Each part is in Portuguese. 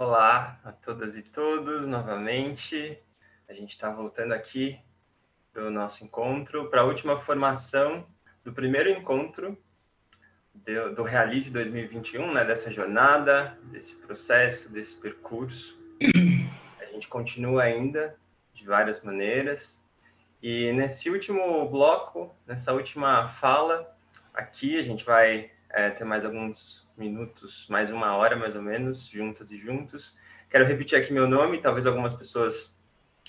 Olá a todas e todos, novamente. A gente está voltando aqui para o nosso encontro, para a última formação do primeiro encontro do Realize 2021, né, dessa jornada, desse processo, desse percurso. A gente continua ainda de várias maneiras. E nesse último bloco, nessa última fala, aqui a gente vai ter mais alguns minutos, mais uma hora mais ou menos, juntas e juntos. Quero repetir aqui meu nome, talvez algumas pessoas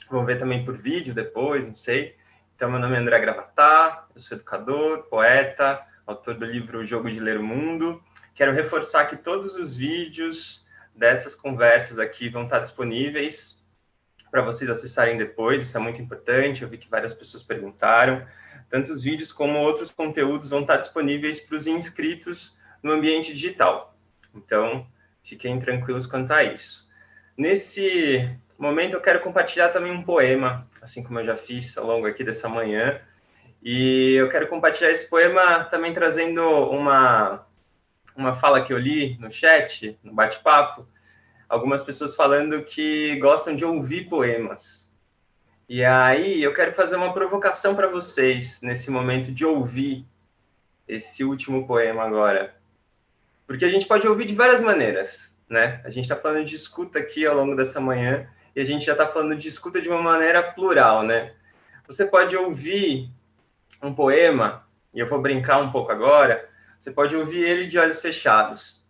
vão ver também por vídeo depois, não sei. Então, meu nome é André Gravatá, eu sou educador, poeta, autor do livro O Jogo de Ler o Mundo. Quero reforçar que todos os vídeos dessas conversas aqui vão estar disponíveis para vocês acessarem depois, isso é muito importante, eu vi que várias pessoas perguntaram. Tanto os vídeos como outros conteúdos vão estar disponíveis para os inscritos no ambiente digital. Então, fiquem tranquilos quanto a isso. Nesse momento, eu quero compartilhar também um poema, assim como eu já fiz ao longo aqui dessa manhã, e eu quero compartilhar esse poema também trazendo uma fala que eu li no chat, no bate-papo, algumas pessoas falando que gostam de ouvir poemas. E aí eu quero fazer uma provocação para vocês nesse momento de ouvir esse último poema agora. Porque a gente pode ouvir de várias maneiras, né? A gente está falando de escuta aqui ao longo dessa manhã e a gente já está falando de escuta de uma maneira plural, né? Você pode ouvir um poema, e eu vou brincar um pouco agora, você pode ouvir ele de olhos fechados.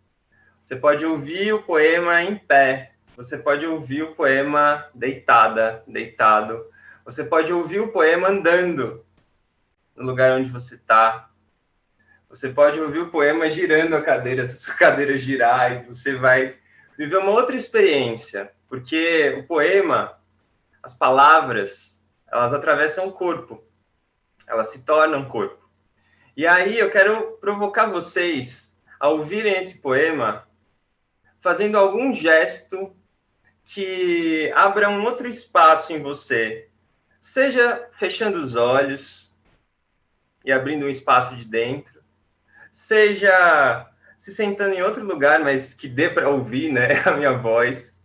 Você pode ouvir o poema em pé. Você pode ouvir o poema deitada, deitado. Você pode ouvir o poema andando no lugar onde você está. Você pode ouvir o poema girando a cadeira, se a sua cadeira girar, e você vai viver uma outra experiência. Porque o poema, as palavras, elas atravessam o corpo. Elas se tornam corpo. E aí eu quero provocar vocês a ouvirem esse poema fazendo algum gesto que abra um outro espaço em você. Seja fechando os olhos e abrindo um espaço de dentro, seja se sentando em outro lugar, mas que dê para ouvir, né, a minha voz,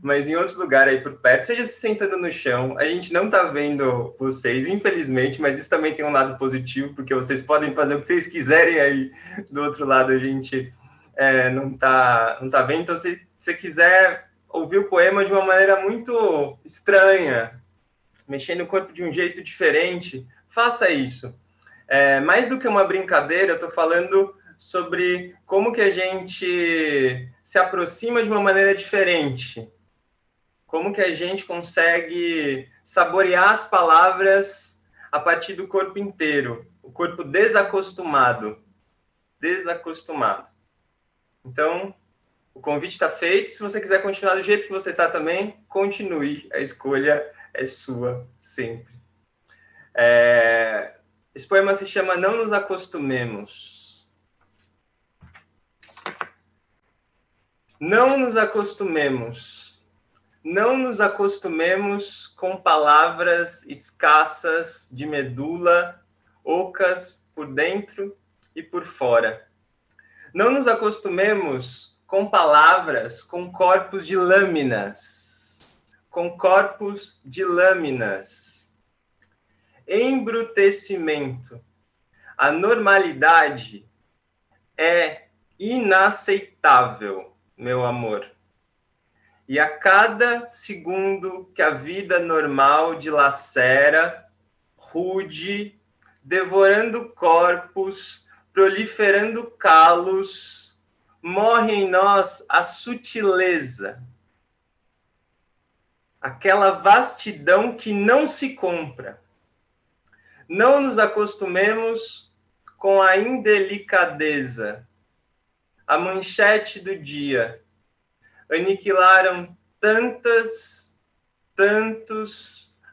mas em outro lugar aí por perto, seja se sentando no chão. A gente não está vendo vocês, infelizmente, mas isso também tem um lado positivo, porque vocês podem fazer o que vocês quiserem aí do outro lado, a gente não tá vendo. Então, se você quiser ouvir o poema de uma maneira muito estranha, mexendo o corpo de um jeito diferente, faça isso. Mais do que uma brincadeira, eu estou falando sobre como que a gente se aproxima de uma maneira diferente. Como que a gente consegue saborear as palavras a partir do corpo inteiro. O corpo desacostumado. Desacostumado. Então, o convite está feito. Se você quiser continuar do jeito que você está também, continue. A escolha é sua, sempre. Esse poema se chama Não Nos Acostumemos. Não nos acostumemos. Não nos acostumemos com palavras escassas de medula, ocas por dentro e por fora. Não nos acostumemos com palavras com corpos de lâminas. Com corpos de lâminas. Embrutecimento. A normalidade é inaceitável, meu amor. E a cada segundo que a vida normal dilacera, rude, devorando corpos, proliferando calos, morre em nós a sutileza, aquela vastidão que não se compra. Não nos acostumemos com a indelicadeza. A manchete do dia. Aniquilaram tantos,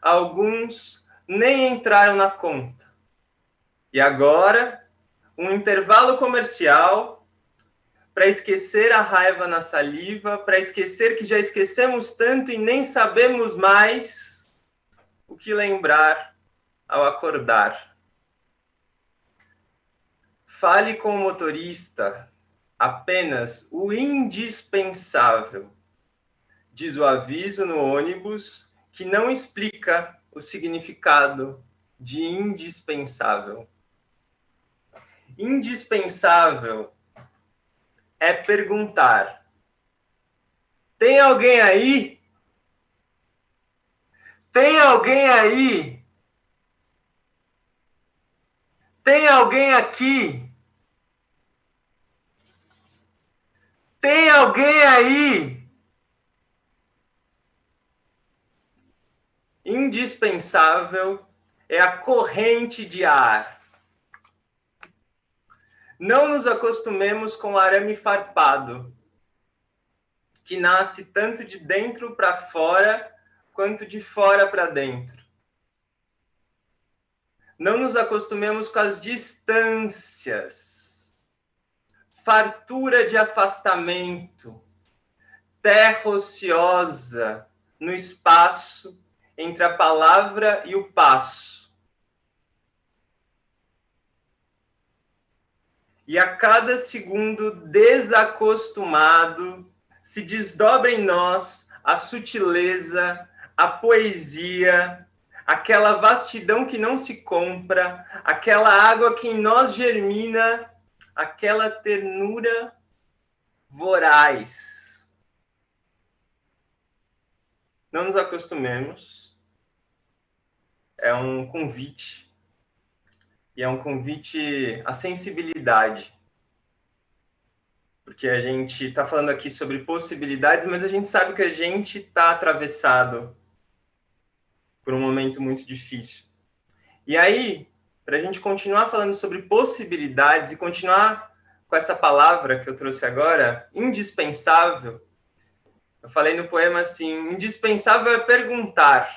alguns nem entraram na conta. E agora, um intervalo comercial para esquecer a raiva na saliva, para esquecer que já esquecemos tanto e nem sabemos mais o que lembrar ao acordar. Fale com o motorista apenas o indispensável. diz o aviso no ônibus, que não explica o significado de indispensável. Indispensável é perguntar: tem alguém aí? Tem alguém aí? Tem alguém aqui? Tem alguém aí? Indispensável é a corrente de ar. Não nos acostumemos com o arame farpado, que nasce tanto de dentro para fora, quanto de fora para dentro. Não nos acostumemos com as distâncias, fartura de afastamento, terra ociosa no espaço entre a palavra e o passo. E a cada segundo desacostumado, se desdobra em nós a sutileza, a poesia, aquela vastidão que não se compra, aquela água que em nós germina, aquela ternura voraz. Não nos acostumemos. É um convite. E é um convite à sensibilidade. Porque a gente está falando aqui sobre possibilidades, mas a gente sabe que a gente está atravessado por um momento muito difícil. E aí, para a gente continuar falando sobre possibilidades e continuar com essa palavra que eu trouxe agora, indispensável, eu falei no poema assim, indispensável é perguntar.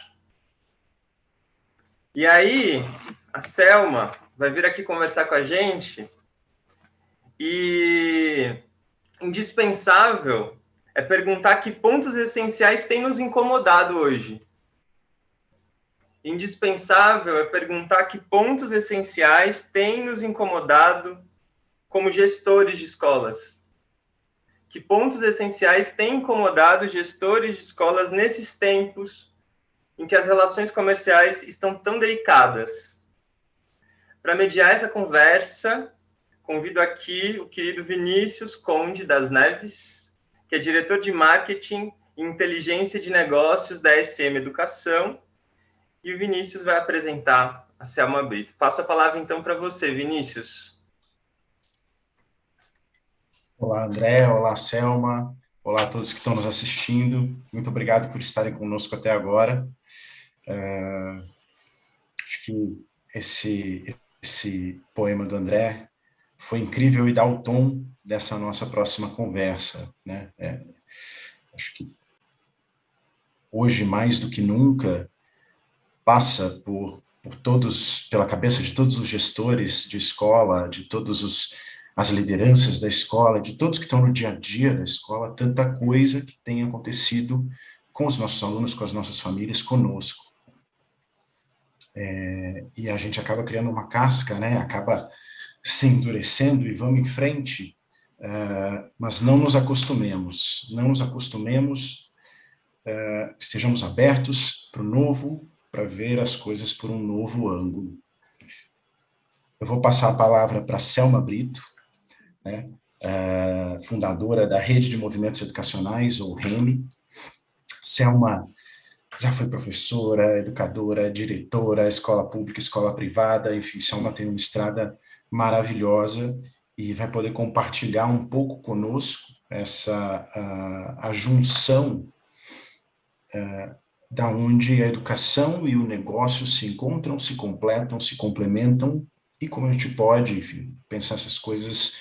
E aí, a Selma vai vir aqui conversar com a gente e indispensável é perguntar que pontos essenciais têm nos incomodado hoje. Indispensável é perguntar que pontos essenciais têm nos incomodado como gestores de escolas. Que pontos essenciais têm incomodado gestores de escolas nesses tempos em que as relações comerciais estão tão delicadas. Para mediar essa conversa, convido aqui o querido Vinícius Conde das Neves, que é diretor de marketing e inteligência de negócios da SM Educação, e o Vinícius vai apresentar a Selma Brito. Passo a palavra então para você, Vinícius. Olá, André. Olá, Selma. Olá a todos que estão nos assistindo. Muito obrigado por estarem conosco até agora. Acho que esse poema do André foi incrível e dá o tom dessa nossa próxima conversa, né? Acho que hoje, mais do que nunca, passa pela cabeça de todos os gestores de escola, de todos as lideranças da escola, de todos que estão no dia a dia da escola, tanta coisa que tem acontecido com os nossos alunos, com as nossas famílias, conosco. E a gente acaba criando uma casca, né? Acaba se endurecendo e vamos em frente, mas não nos acostumemos, estejamos abertos para o novo, para ver as coisas por um novo ângulo. Eu vou passar a palavra para Selma Brito, né, fundadora da Rede de Movimentos Educacionais, ou REME. Selma já foi professora, educadora, diretora, escola pública, escola privada, enfim, Selma tem uma estrada maravilhosa e vai poder compartilhar um pouco conosco a junção da onde a educação e o negócio se encontram, se completam, se complementam, e como a gente pode, enfim, pensar essas coisas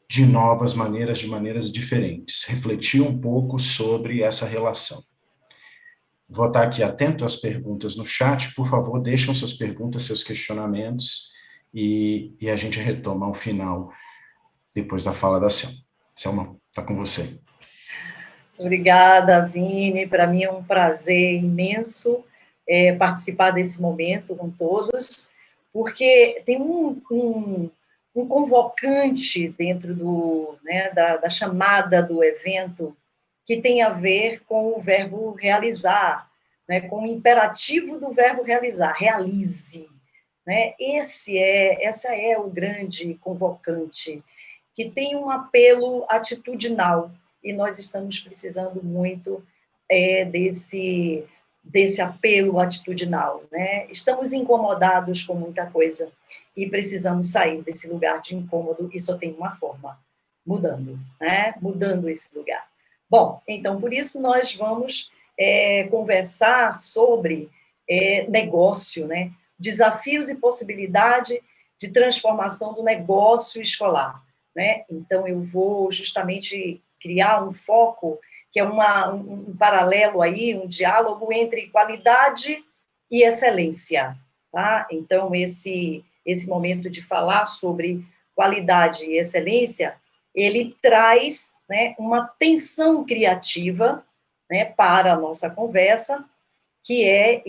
de novas maneiras, de maneiras diferentes, refletir um pouco sobre essa relação. Vou estar aqui atento às perguntas no chat, por favor, deixem suas perguntas, seus questionamentos, e a gente retoma ao final, depois da fala da Selma. Selma, está com você. Obrigada, Vini. Para mim é um prazer imenso participar desse momento com todos, porque tem um convocante dentro da chamada do evento que tem a ver com o verbo realizar, né, com o imperativo do verbo realizar, realize. Né? Essa é o grande convocante, que tem um apelo atitudinal, e nós estamos precisando muito desse apelo atitudinal. Né? Estamos incomodados com muita coisa e precisamos sair desse lugar de incômodo, e só tem uma forma, mudando, né? Mudando esse lugar. Bom, então, por isso nós vamos conversar sobre negócio, né? Desafios e possibilidade de transformação do negócio escolar. Né? Então, eu vou justamente criar um foco, que é um paralelo aí, um diálogo entre qualidade e excelência. Tá? Então, esse momento de falar sobre qualidade e excelência, ele traz, né, uma tensão criativa, né, para a nossa conversa, que é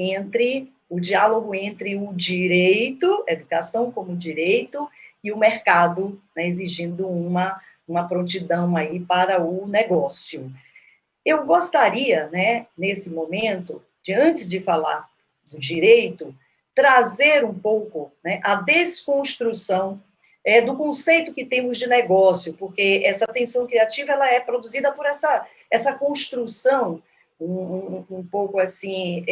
o diálogo entre o direito, educação como direito, e o mercado, né, exigindo uma prontidão aí para o negócio. Eu gostaria, né, nesse momento, antes de falar do direito, trazer um pouco, né, a desconstrução do conceito que temos de negócio, porque essa tensão criativa ela é produzida por essa construção um pouco assim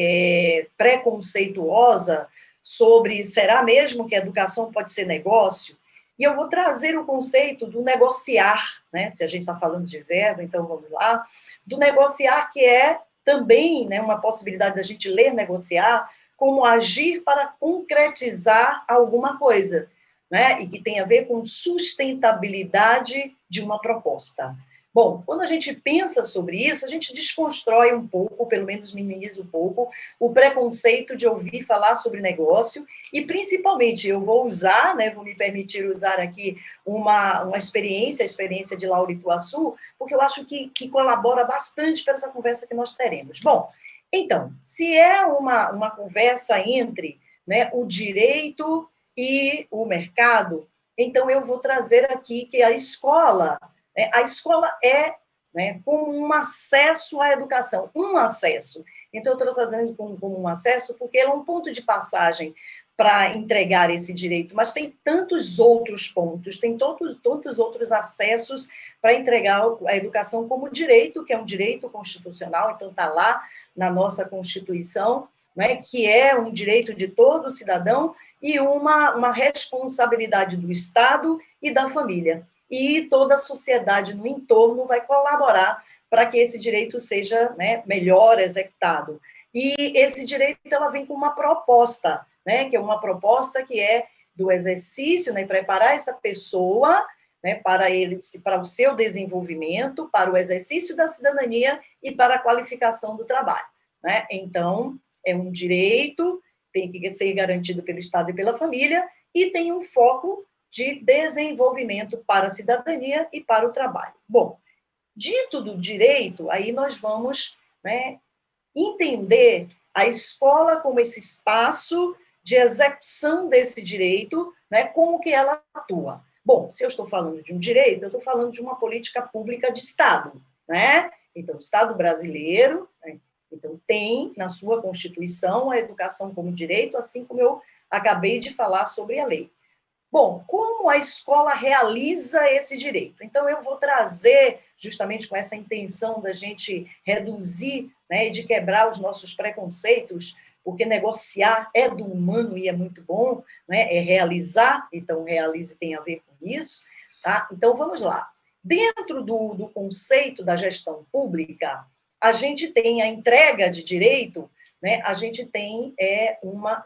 preconceituosa sobre será mesmo que a educação pode ser negócio? E eu vou trazer o conceito do negociar, né? Se a gente está falando de verbo, então vamos lá, do negociar, que é também, né, uma possibilidade da gente ler negociar como agir para concretizar alguma coisa, né? E que tem a ver com sustentabilidade de uma proposta. Bom, quando a gente pensa sobre isso, a gente desconstrói um pouco, pelo menos minimiza um pouco, o preconceito de ouvir falar sobre negócio, e principalmente eu vou usar, né, vou me permitir usar aqui uma experiência, a experiência de Laura Ituaçu, porque eu acho que colabora bastante para essa conversa que nós teremos. Bom, então, se é uma conversa entre, né, o direito e o mercado, então eu vou trazer aqui que a escola é, né, como um acesso à educação, um acesso. Então, eu estou trazendo como um acesso porque ele é um ponto de passagem para entregar esse direito, mas tem tantos outros pontos, tem tantos outros acessos para entregar a educação como direito, que é um direito constitucional, então está lá na nossa Constituição, né, que é um direito de todo cidadão e uma responsabilidade do Estado e da família. E toda a sociedade no entorno vai colaborar para que esse direito seja, né, melhor executado. E esse direito ela vem com uma proposta, né, que é uma proposta que é do exercício, né, preparar essa pessoa, né, para o seu desenvolvimento, para o exercício da cidadania e para a qualificação do trabalho. Né? Então, é um direito, tem que ser garantido pelo Estado e pela família, e tem um foco de desenvolvimento para a cidadania e para o trabalho. Bom, dito do direito, aí nós vamos, né, entender a escola como esse espaço de execução desse direito, né, como que ela atua. Bom, se eu estou falando de um direito, eu estou falando de uma política pública de Estado, né? Então, o Estado brasileiro, né, então, tem na sua Constituição a educação como direito, assim como eu acabei de falar sobre a lei. Bom, como a escola realiza esse direito? Então, eu vou trazer, justamente com essa intenção da gente reduzir, né, e de quebrar os nossos preconceitos, porque negociar é do humano e é muito bom, né, é realizar, então realize tem a ver com isso. Tá? Então, vamos lá. Dentro do conceito da gestão pública, a gente tem a entrega de direito, né, a gente tem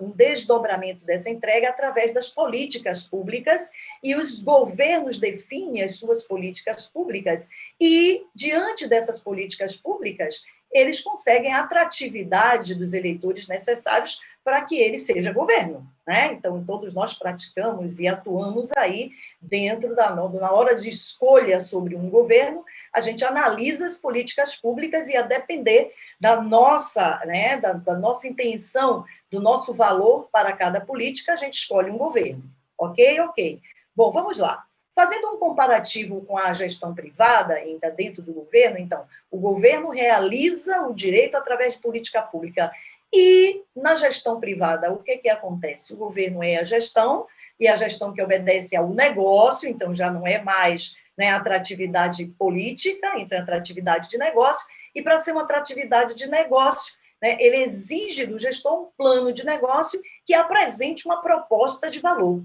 um desdobramento dessa entrega através das políticas públicas, e os governos definem as suas políticas públicas, e, diante dessas políticas públicas, eles conseguem a atratividade dos eleitores necessários para que ele seja governo. Né? Então, todos nós praticamos e atuamos aí dentro na hora de escolha sobre um governo, a gente analisa as políticas públicas e, a depender da nossa, né, da nossa intenção, do nosso valor para cada política, a gente escolhe um governo. Ok? Ok. Bom, vamos lá. Fazendo um comparativo com a gestão privada, ainda dentro do governo, então, o governo realiza o direito através de política pública. E na gestão privada, o que acontece? O governo é a gestão, e a gestão que obedece ao negócio, então já não é mais, né, atratividade política, então é atratividade de negócio, e para ser uma atratividade de negócio, né, ele exige do gestor um plano de negócio que apresente uma proposta de valor.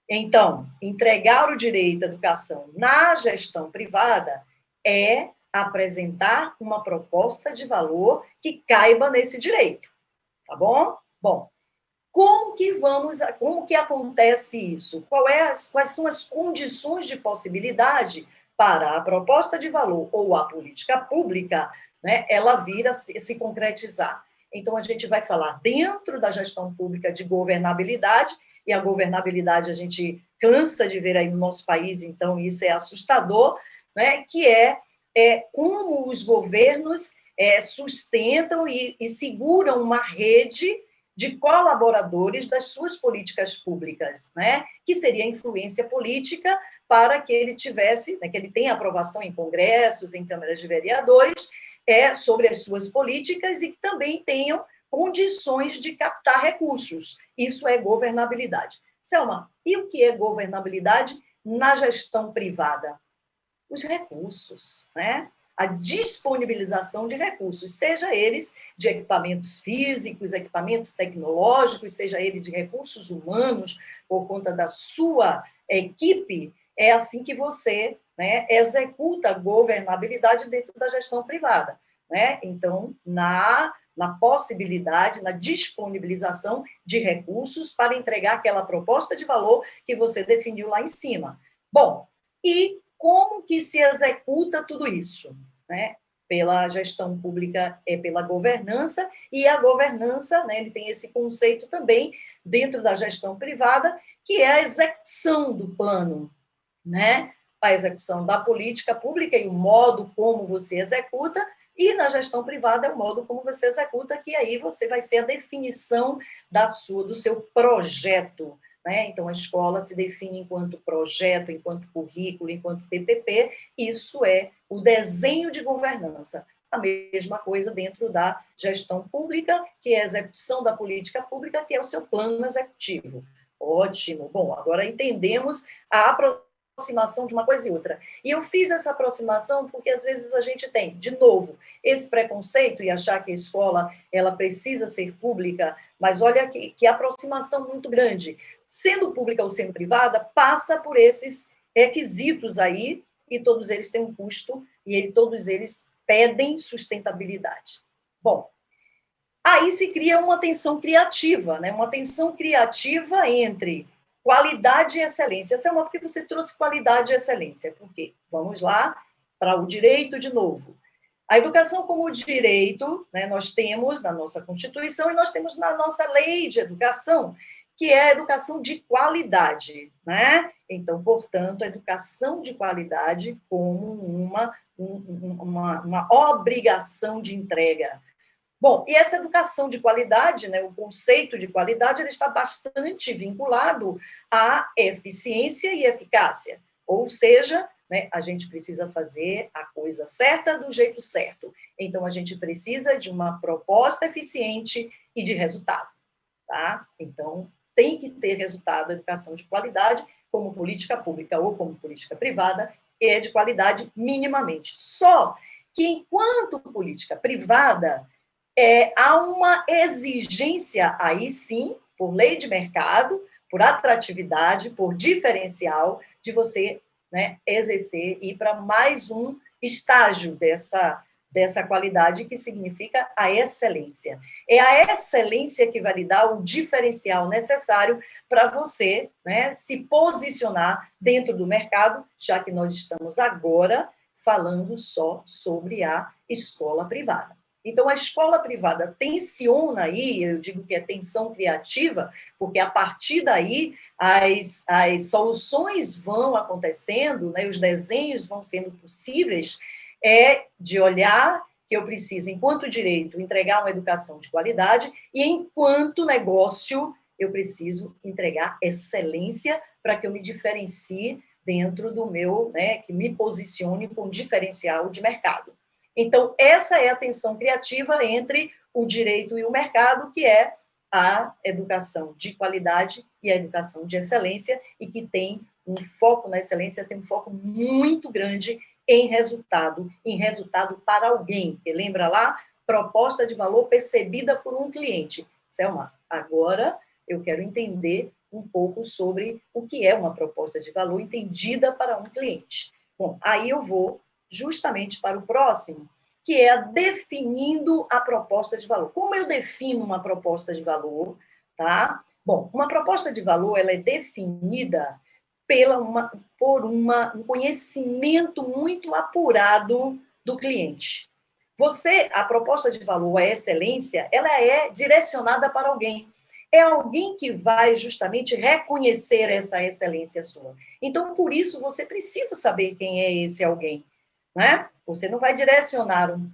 Então, entregar o direito à educação na gestão privada é apresentar uma proposta de valor que caiba nesse direito, tá bom? Bom, como que acontece isso? Quais são as condições de possibilidade para a proposta de valor ou a política pública, né, ela vir a se concretizar? Então, a gente vai falar dentro da gestão pública de governabilidade, e a governabilidade a gente cansa de ver aí no nosso país, então isso é assustador, né, que é como os governos sustentam e seguram uma rede de colaboradores das suas políticas públicas, né, que seria a influência política para que ele tivesse, né, que ele tenha aprovação em congressos, em câmaras de vereadores, sobre as suas políticas e que também tenham condições de captar recursos. Isso é governabilidade. Selma, e o que é governabilidade na gestão privada? Os recursos, né? A disponibilização de recursos, seja eles de equipamentos físicos, equipamentos tecnológicos, seja ele de recursos humanos, por conta da sua equipe, é assim que você, né, executa a governabilidade dentro da gestão privada, né? Então, na possibilidade, na disponibilização de recursos para entregar aquela proposta de valor que você definiu lá em cima. Bom, e como que se executa tudo isso? Né? Pela gestão pública, pela governança, e a governança, né, ele tem esse conceito também dentro da gestão privada, que é a execução do plano, né? A execução da política pública e o modo como você executa, e na gestão privada é o modo como você executa, que aí você vai ser a definição do seu projeto, né? Então, a escola se define enquanto projeto, enquanto currículo, enquanto PPP, isso é o desenho de governança. A mesma coisa dentro da gestão pública, que é a execução da política pública, que é o seu plano executivo. Ótimo. Bom, agora entendemos a aproximação de uma coisa e outra. E eu fiz essa aproximação porque, às vezes, a gente tem, de novo, esse preconceito e achar que a escola ela precisa ser pública, mas olha que aproximação muito grande. Sendo pública ou sendo privada, passa por esses requisitos aí, e todos eles têm um custo, e todos eles pedem sustentabilidade. Bom, aí se cria uma tensão criativa, né? Uma tensão criativa entre qualidade e excelência. Selma, por que você trouxe qualidade e excelência? Por quê? Vamos lá para o direito de novo. A educação como direito, né, nós temos na nossa Constituição e nós temos na nossa lei de educação, que é a educação de qualidade, né? Então, portanto, a educação de qualidade como uma obrigação de entrega. Bom, e essa educação de qualidade, né, o conceito de qualidade, ele está bastante vinculado à eficiência e eficácia, ou seja, né, a gente precisa fazer a coisa certa do jeito certo. Então, a gente precisa de uma proposta eficiente e de resultado, tá? Então, tem que ter resultado, a educação de qualidade, como política pública ou como política privada, é de qualidade minimamente. Só que, enquanto política privada, há uma exigência, aí sim, por lei de mercado, por atratividade, por diferencial, de você, né, exercer e ir para mais um estágio dessa qualidade, que significa a excelência. É a excelência que vai lhe dar o diferencial necessário para você, né, se posicionar dentro do mercado, já que nós estamos agora falando só sobre a escola privada. Então, a escola privada tensiona aí, eu digo que é tensão criativa, porque a partir daí as soluções vão acontecendo, né, os desenhos vão sendo possíveis, de olhar que eu preciso, enquanto direito, entregar uma educação de qualidade, e enquanto negócio, eu preciso entregar excelência para que eu me diferencie dentro do meu, né, que me posicione com diferencial de mercado. Então, essa é a tensão criativa entre o direito e o mercado, que é a educação de qualidade e a educação de excelência, e que tem um foco na excelência, tem um foco muito grande em resultado para alguém. Porque lembra lá? Proposta de valor percebida por um cliente. Selma, agora eu quero entender um pouco sobre o que é uma proposta de valor entendida para um cliente. Bom, aí eu vou justamente para o próximo, que é a definindo a proposta de valor. Como eu defino uma proposta de valor, tá? Bom, uma proposta de valor, ela é definida por um conhecimento muito apurado do cliente. A proposta de valor, a excelência, ela é direcionada para alguém. É alguém que vai justamente reconhecer essa excelência sua. Então, por isso, você precisa saber quem é esse alguém, né? Você não vai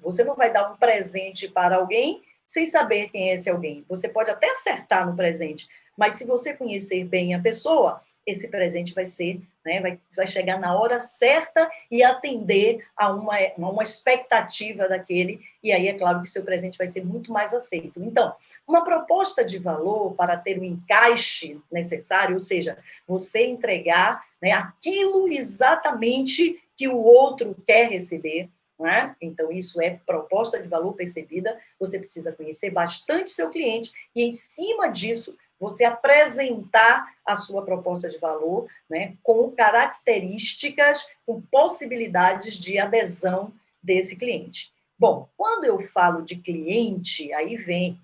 você não vai dar um presente para alguém sem saber quem é esse alguém. Você pode até acertar no presente, mas se você conhecer bem a pessoa, esse presente vai ser, né, vai chegar na hora certa e atender a uma expectativa daquele, e aí é claro que seu presente vai ser muito mais aceito. Então, uma proposta de valor para ter o encaixe necessário, ou seja, você entregar, né, aquilo exatamente que o outro quer receber, né? Então, isso é proposta de valor percebida, você precisa conhecer bastante seu cliente e, em cima disso, você apresentar a sua proposta de valor, né, com características, com possibilidades de adesão desse cliente. Bom, quando eu falo de cliente, aí vem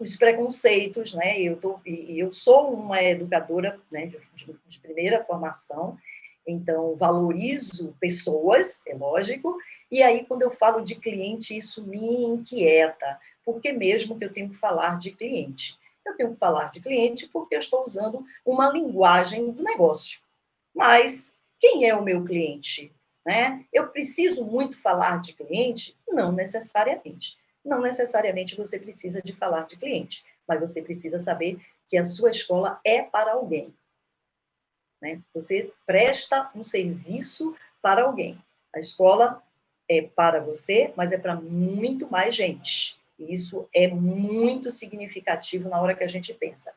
os preconceitos, né? Eu sou uma educadora, né, de primeira formação, então valorizo pessoas, é lógico, e aí quando eu falo de cliente, isso me inquieta, porque mesmo que eu tenho que falar de cliente. Eu tenho que falar de cliente porque eu estou usando uma linguagem do negócio. Mas quem é o meu cliente? Né? Eu preciso muito falar de cliente? Não necessariamente. Não necessariamente você precisa de falar de cliente, mas você precisa saber que a sua escola é para alguém. Né? Você presta um serviço para alguém. A escola é para você, mas é para muito mais gente. E isso é muito significativo na hora que a gente pensa.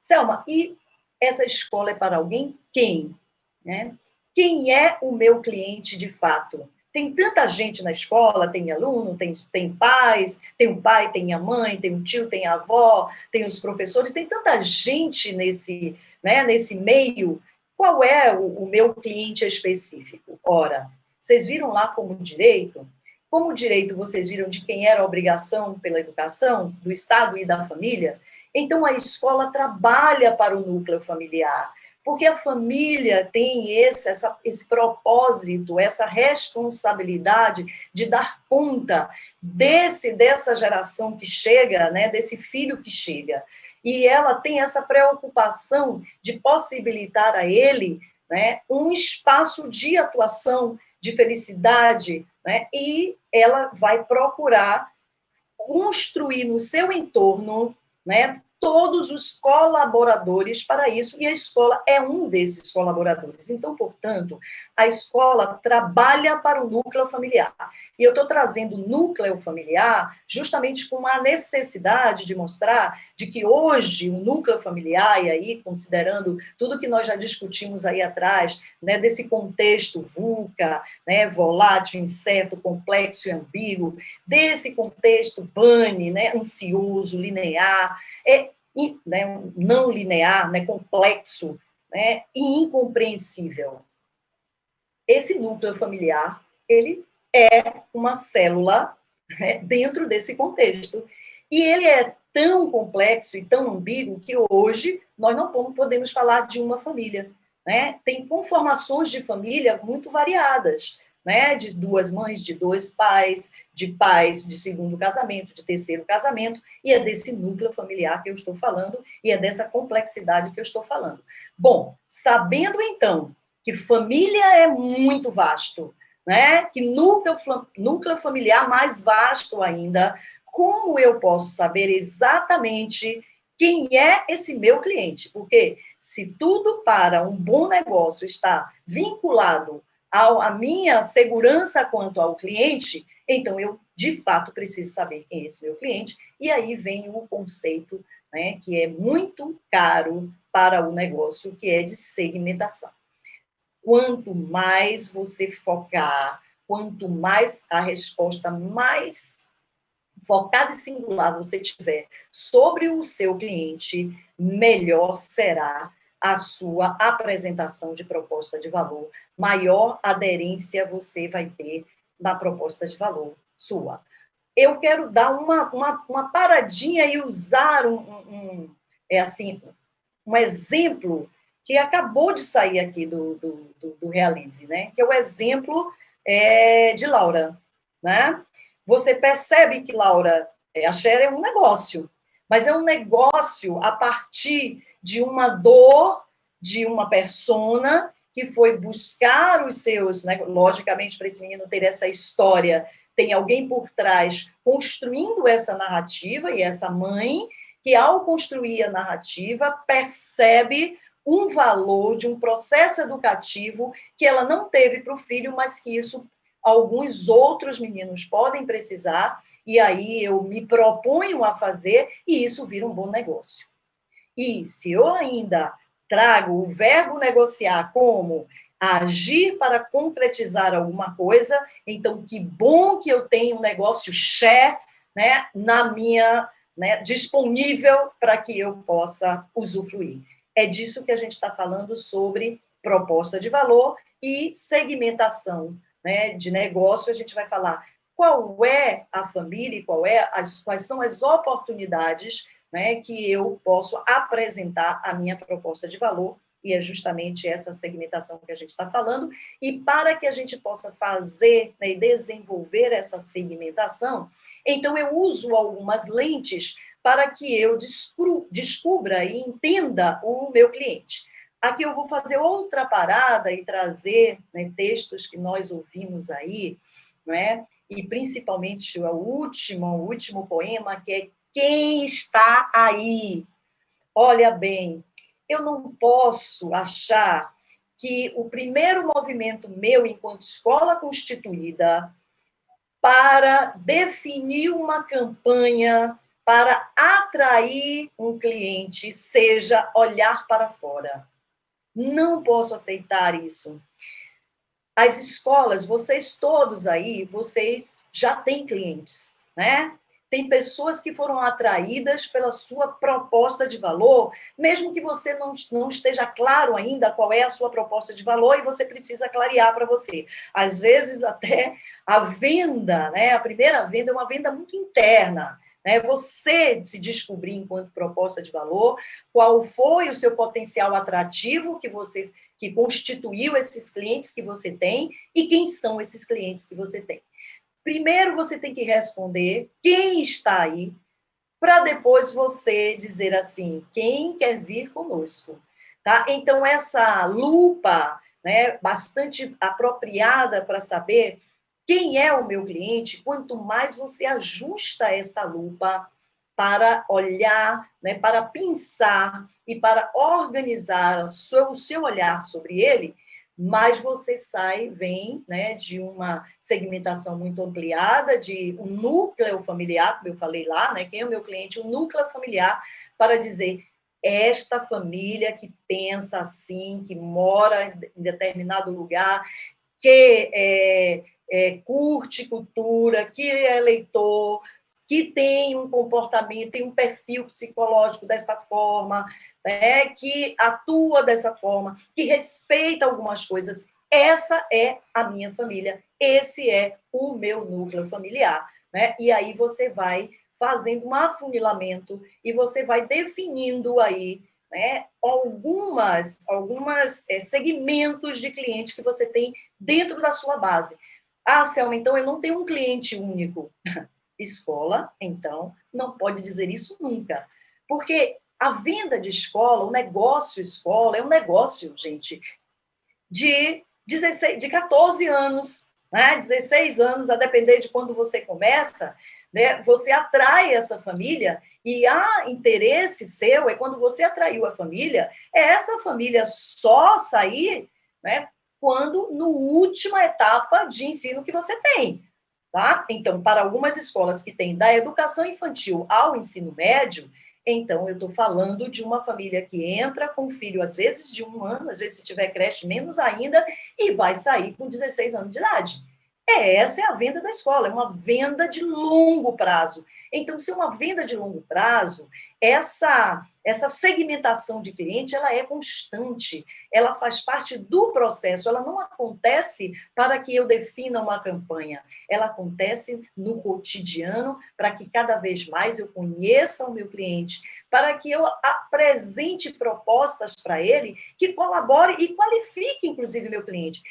Selma, e essa escola é para alguém? Quem? Né? Quem é o meu cliente de fato? Tem tanta gente na escola, tem aluno, tem pais, tem um pai, tem a mãe, tem um tio, tem a avó, tem os professores, tem tanta gente nesse, né, nesse meio. Qual é o meu cliente específico? Ora, vocês viram lá como direito? Como direito vocês viram de quem era a obrigação pela educação, do Estado e da família? Então, a escola trabalha para o núcleo familiar, porque a família tem esse propósito, essa responsabilidade de dar conta dessa geração que chega, né, desse filho que chega. E ela tem essa preocupação de possibilitar a ele, né, um espaço de atuação, de felicidade, né, e ela vai procurar construir no seu entorno, né, todos os colaboradores para isso, e a escola é um desses colaboradores. Então, portanto, a escola trabalha para o núcleo familiar. E eu estou trazendo o núcleo familiar justamente com a necessidade de mostrar de que hoje o núcleo familiar, e aí considerando tudo que nós já discutimos aí atrás, né, desse contexto VUCA, né, volátil, incerto, complexo e ambíguo, desse contexto BANI, né, ansioso, linear, né, não linear, né, complexo, né, e incompreensível. Esse núcleo familiar, ele é uma célula, né, dentro desse contexto. E ele é tão complexo e tão ambíguo que hoje nós não podemos falar de uma família. Né? Tem conformações de família muito variadas, né? De duas mães, de dois pais de segundo casamento, de terceiro casamento, e é desse núcleo familiar que eu estou falando, e é dessa complexidade que eu estou falando. Bom, sabendo então que família é muito vasto, né? Que núcleo familiar mais vasto ainda, como eu posso saber exatamente quem é esse meu cliente. Porque se tudo para um bom negócio está vinculado à minha segurança quanto ao cliente, então eu, de fato, preciso saber quem é esse meu cliente. E aí vem o conceito, né, que é muito caro para o negócio, que é de segmentação. Quanto mais você focar, quanto mais a resposta mais focada e singular você tiver sobre o seu cliente, melhor será a sua apresentação de proposta de valor, maior aderência você vai ter na proposta de valor sua. Eu quero dar uma paradinha e usar um exemplo que acabou de sair aqui do Realize, né? Que é o exemplo de Laura, né? Você percebe que, Laura, a Share é um negócio, mas é um negócio a partir de uma dor de uma persona que foi buscar os seus, né? Logicamente, para esse menino ter essa história, tem alguém por trás construindo essa narrativa, e essa mãe que, ao construir a narrativa, percebe um valor de um processo educativo que ela não teve para o filho, mas que isso alguns outros meninos podem precisar, e aí eu me proponho a fazer, e isso vira um bom negócio. E se eu ainda trago o verbo negociar como agir para concretizar alguma coisa, então que bom que eu tenho um negócio share, né, na minha, né, disponível para que eu possa usufruir. É disso que a gente está falando sobre proposta de valor e segmentação, né, de negócio. A gente vai falar qual é a família e quais são as oportunidades, né, que eu posso apresentar a minha proposta de valor, e é justamente essa segmentação que a gente está falando. E para que a gente possa fazer, né, e desenvolver essa segmentação, então eu uso algumas lentes para que eu descubra e entenda o meu cliente. Aqui eu vou fazer outra parada e trazer, né, textos que nós ouvimos aí, não é? E principalmente o último poema, que é Quem Está Aí? Olha bem, eu não posso achar que o primeiro movimento meu enquanto escola constituída para definir uma campanha para atrair um cliente seja olhar para fora. Não posso aceitar isso. As escolas, vocês todos aí, vocês já têm clientes, né? Tem pessoas que foram atraídas pela sua proposta de valor, mesmo que você não esteja claro ainda qual é a sua proposta de valor, e você precisa clarear para você. Às vezes, até a venda, né? A primeira venda é uma venda muito interna, né? Você se descobrir enquanto proposta de valor, qual foi o seu potencial atrativo que constituiu esses clientes que você tem e quem são esses clientes que você tem. Primeiro você tem que responder quem está aí, para depois você dizer assim, quem quer vir conosco, tá? Então essa lupa, né, bastante apropriada para saber quem é o meu cliente, quanto mais você ajusta essa lupa para olhar, né, para pensar e para organizar o seu olhar sobre ele, mais você vem, né, de uma segmentação muito ampliada, de um núcleo familiar, como eu falei lá, né, quem é o meu cliente, um núcleo familiar, para dizer esta família que pensa assim, que mora em determinado lugar, que curte cultura, que é leitor, que tem um comportamento, tem um perfil psicológico dessa forma, né, que atua dessa forma, que respeita algumas coisas. Essa é a minha família, esse é o meu núcleo familiar, né? E aí você vai fazendo um afunilamento e você vai definindo aí, né, algumas segmentos de clientes que você tem dentro da sua base. Ah, Selma, então eu não tenho um cliente único. Escola, então, não pode dizer isso nunca. Porque a venda de escola, o negócio escola, é um negócio, gente, de 14 anos, né? 16 anos, a depender de quando você começa, né? Você atrai essa família E há interesse seu, é quando você atraiu a família, é essa família só sair, né, quando no última etapa de ensino que você tem. Tá? Então, para algumas escolas que têm da educação infantil ao ensino médio, então eu estou falando de uma família que entra com um filho, às vezes de 1 ano, às vezes se tiver creche, menos ainda, e vai sair com 16 anos de idade. Essa é a venda da escola, é uma venda de longo prazo. Então, se é uma venda de longo prazo, essa segmentação de cliente, ela é constante, ela faz parte do processo, ela não acontece para que eu defina uma campanha, ela acontece no cotidiano, para que cada vez mais eu conheça o meu cliente, para que eu apresente propostas para ele que colabore e qualifique, inclusive, meu cliente.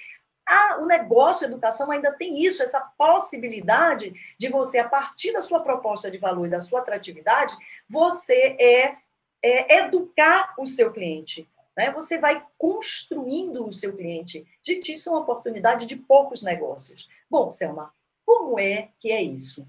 O negócio, a educação ainda tem isso, essa possibilidade de você, a partir da sua proposta de valor e da sua atratividade, você educar o seu cliente. Né? Você vai construindo o seu cliente. Gente, isso é uma oportunidade de poucos negócios. Bom, Selma, como é que é isso?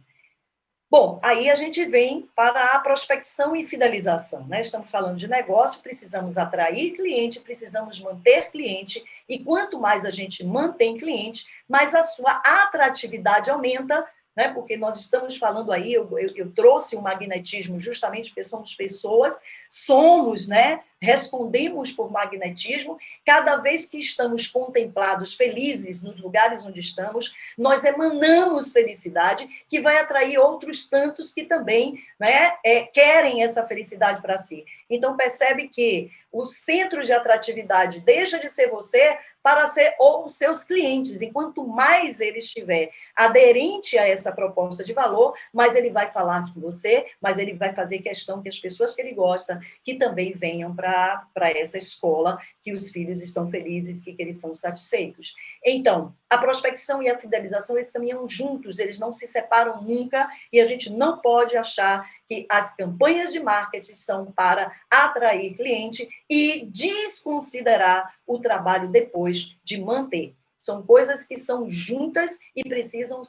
Bom, aí a gente vem para a prospecção e fidelização, né? Estamos falando de negócio, precisamos atrair cliente, precisamos manter cliente, e quanto mais a gente mantém cliente, mais a sua atratividade aumenta, né? Porque nós estamos falando aí, eu trouxe o magnetismo justamente porque somos pessoas, somos, né? Respondemos por magnetismo, cada vez que estamos contemplados, felizes nos lugares onde estamos, nós emanamos felicidade, que vai atrair outros tantos que também, né, querem essa felicidade para si. Então, percebe que o centro de atratividade deixa de ser você para ser os seus clientes. E quanto mais ele estiver aderente a essa proposta de valor, mais ele vai falar com você, mais ele vai fazer questão que as pessoas que ele gosta, que também venham para essa escola, que os filhos estão felizes, que eles são satisfeitos. Então, a prospecção e a fidelização, eles caminham juntos, eles não se separam nunca, e a gente não pode achar que as campanhas de marketing são para atrair cliente e desconsiderar o trabalho depois de manter. São coisas que são juntas e precisam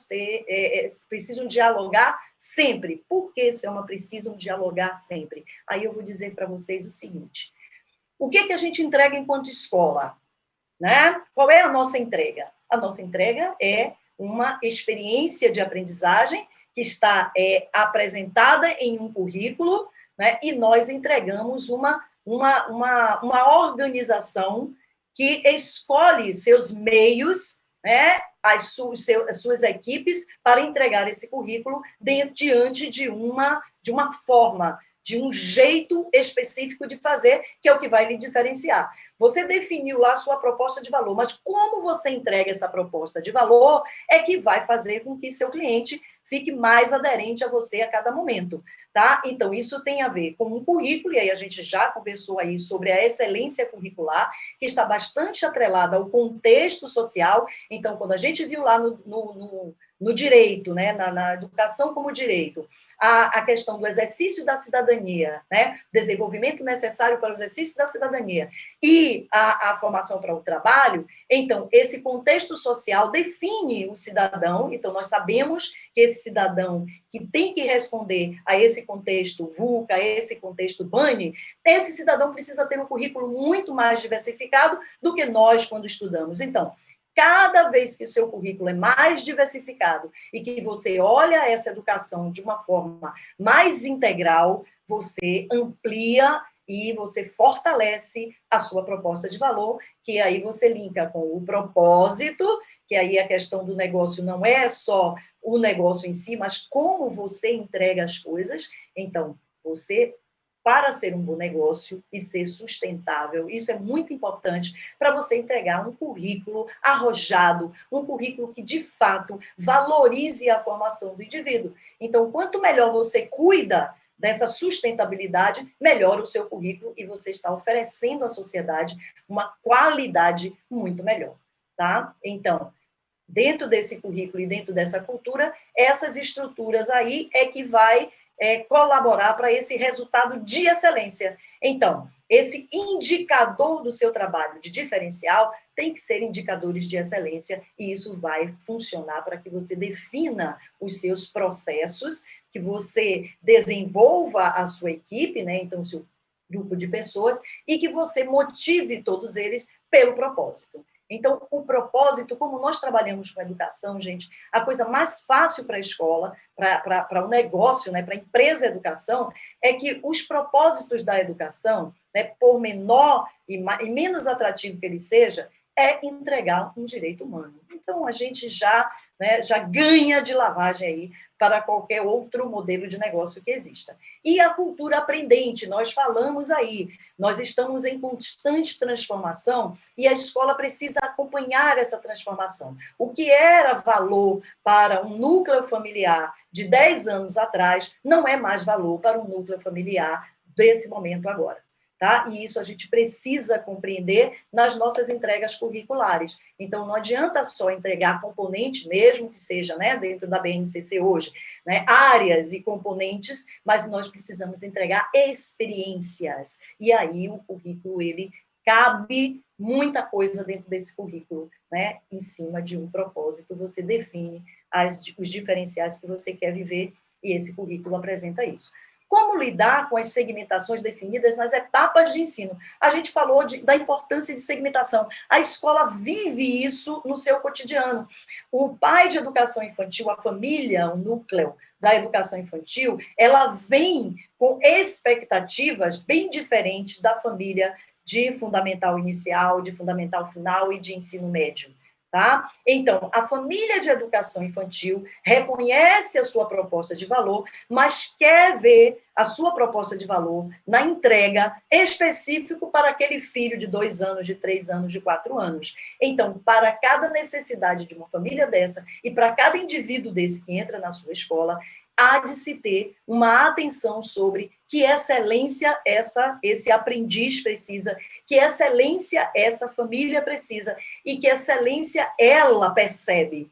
dialogar sempre. Por que, Selma, precisam dialogar sempre? Aí eu vou dizer para vocês o seguinte: o que a gente entrega enquanto escola? Né? Qual é a nossa entrega? A nossa entrega é uma experiência de aprendizagem que está apresentada em um currículo, né? E nós entregamos uma organização que escolhe seus meios, né? As suas equipes para entregar esse currículo diante de uma forma, de um jeito específico de fazer, que é o que vai lhe diferenciar. Você definiu lá a sua proposta de valor, mas como você entrega essa proposta de valor é que vai fazer com que seu cliente fique mais aderente a você a cada momento, tá? Então, isso tem a ver com um currículo, e aí a gente já conversou aí sobre a excelência curricular, que está bastante atrelada ao contexto social. Então, quando a gente viu lá no direito, né, na educação como direito, a questão do exercício da cidadania, né, desenvolvimento necessário para o exercício da cidadania e a formação para o trabalho, então, esse contexto social define o cidadão. Então, nós sabemos que esse cidadão que tem que responder a esse contexto VUCA, a esse contexto BANI, esse cidadão precisa ter um currículo muito mais diversificado do que nós quando estudamos. Então, cada vez que o seu currículo é mais diversificado e que você olha essa educação de uma forma mais integral, você amplia e você fortalece a sua proposta de valor, que aí você linka com o propósito, que aí a questão do negócio não é só o negócio em si, mas como você entrega as coisas. Então, você, para ser um bom negócio e ser sustentável, isso é muito importante para você entregar um currículo arrojado, um currículo que, de fato, valorize a formação do indivíduo. Então, quanto melhor você cuida dessa sustentabilidade, melhora o seu currículo e você está oferecendo à sociedade uma qualidade muito melhor, tá? Então, dentro desse currículo e dentro dessa cultura, essas estruturas aí é que vai colaborar para esse resultado de excelência. Então, esse indicador do seu trabalho de diferencial tem que ser indicadores de excelência, e isso vai funcionar para que você defina os seus processos, que você desenvolva a sua equipe, né? Então, o seu grupo de pessoas, e que você motive todos eles pelo propósito. Então, o propósito, como nós trabalhamos com educação, gente, a coisa mais fácil para a escola, para o negócio, né, para a empresa educação, é que os propósitos da educação, né, por menor e menos atrativo que ele seja, é entregar um direito humano. Então, a gente já ganha de lavagem aí para qualquer outro modelo de negócio que exista. E a cultura aprendente, nós falamos aí, nós estamos em constante transformação e a escola precisa acompanhar essa transformação. O que era valor para um núcleo familiar de 10 anos atrás não é mais valor para um núcleo familiar desse momento agora. Tá? E isso a gente precisa compreender nas nossas entregas curriculares. Então, não adianta só entregar componente, mesmo que seja, né, dentro da BNCC hoje, né, áreas e componentes, mas nós precisamos entregar experiências. E aí o currículo, ele cabe muita coisa dentro desse currículo, né, em cima de um propósito. Você define os diferenciais que você quer viver e esse currículo apresenta isso. Como lidar com as segmentações definidas nas etapas de ensino? A gente falou da importância de segmentação. A escola vive isso no seu cotidiano. O pai de educação infantil, a família, o núcleo da educação infantil, ela vem com expectativas bem diferentes da família de fundamental inicial, de fundamental final e de ensino médio. Tá? Então, a família de educação infantil reconhece a sua proposta de valor, mas quer ver a sua proposta de valor na entrega específico para aquele filho de 2 anos, de 3 anos, de 4 anos. Então, para cada necessidade de uma família dessa e para cada indivíduo desse que entra na sua escola, há de se ter uma atenção sobre que excelência esse aprendiz precisa, que excelência essa família precisa e que excelência ela percebe,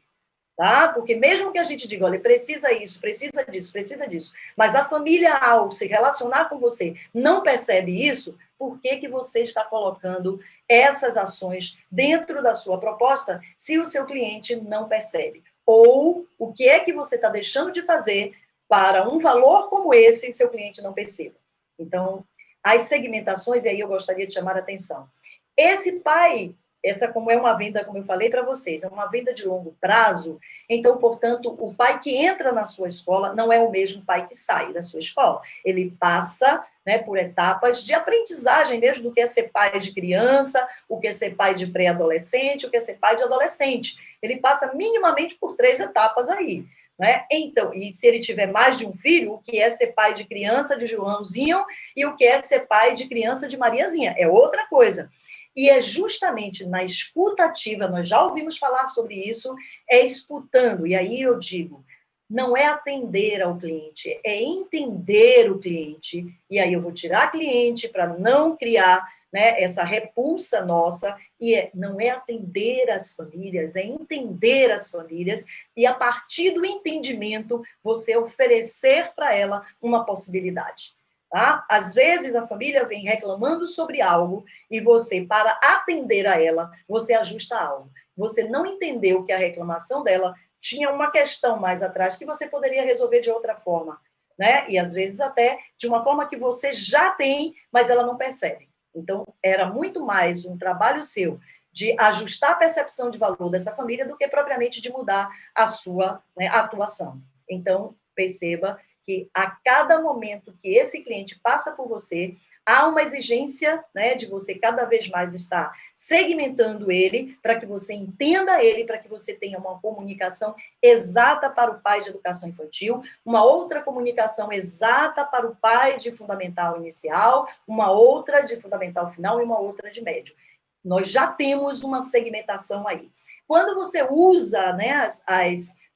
tá? Porque mesmo que a gente diga, olha, precisa isso, precisa disso, mas a família, ao se relacionar com você, não percebe isso, por que você está colocando essas ações dentro da sua proposta se o seu cliente não percebe? Ou o que é que você está deixando de fazer para um valor como esse e seu cliente não perceba? Então, as segmentações, e aí eu gostaria de chamar a atenção. Esse pai, essa como é uma venda, como eu falei para vocês, é uma venda de longo prazo, então, portanto, o pai que entra na sua escola não é o mesmo pai que sai da sua escola. Ele passa, né, por etapas de aprendizagem mesmo do que é ser pai de criança, o que é ser pai de pré-adolescente, o que é ser pai de adolescente. Ele passa minimamente por 3 etapas aí. Né? Então, e se ele tiver mais de um filho, o que é ser pai de criança de Joãozinho e o que é ser pai de criança de Mariazinha? É outra coisa. E é justamente na escuta ativa, nós já ouvimos falar sobre isso, é escutando. E aí eu digo, não é atender ao cliente, é entender o cliente. E aí eu vou tirar cliente para não criar, né, essa repulsa nossa, e não é atender as famílias, é entender as famílias, e a partir do entendimento, você oferecer para ela uma possibilidade. Tá? Às vezes, a família vem reclamando sobre algo, e você, para atender a ela, você ajusta algo. Você não entendeu que a reclamação dela tinha uma questão mais atrás que você poderia resolver de outra forma, né? E, às vezes, até de uma forma que você já tem, mas ela não percebe. Então, era muito mais um trabalho seu de ajustar a percepção de valor dessa família do que propriamente de mudar a sua, né, atuação. Então, perceba que a cada momento que esse cliente passa por você, há uma exigência, né, de você cada vez mais estar segmentando ele, para que você entenda ele, para que você tenha uma comunicação exata para o pai de educação infantil, uma outra comunicação exata para o pai de fundamental inicial, uma outra de fundamental final e uma outra de médio. Nós já temos uma segmentação aí. Quando você usa, né,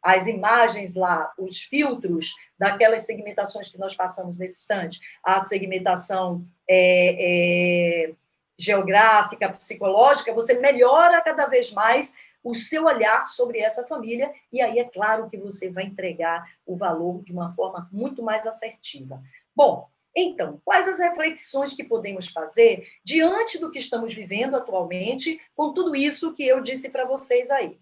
as imagens lá, os filtros daquelas segmentações que nós passamos nesse instante, a segmentação geográfica, psicológica, você melhora cada vez mais o seu olhar sobre essa família, e aí é claro que você vai entregar o valor de uma forma muito mais assertiva. Bom, então, quais as reflexões que podemos fazer diante do que estamos vivendo atualmente, com tudo isso que eu disse para vocês aí?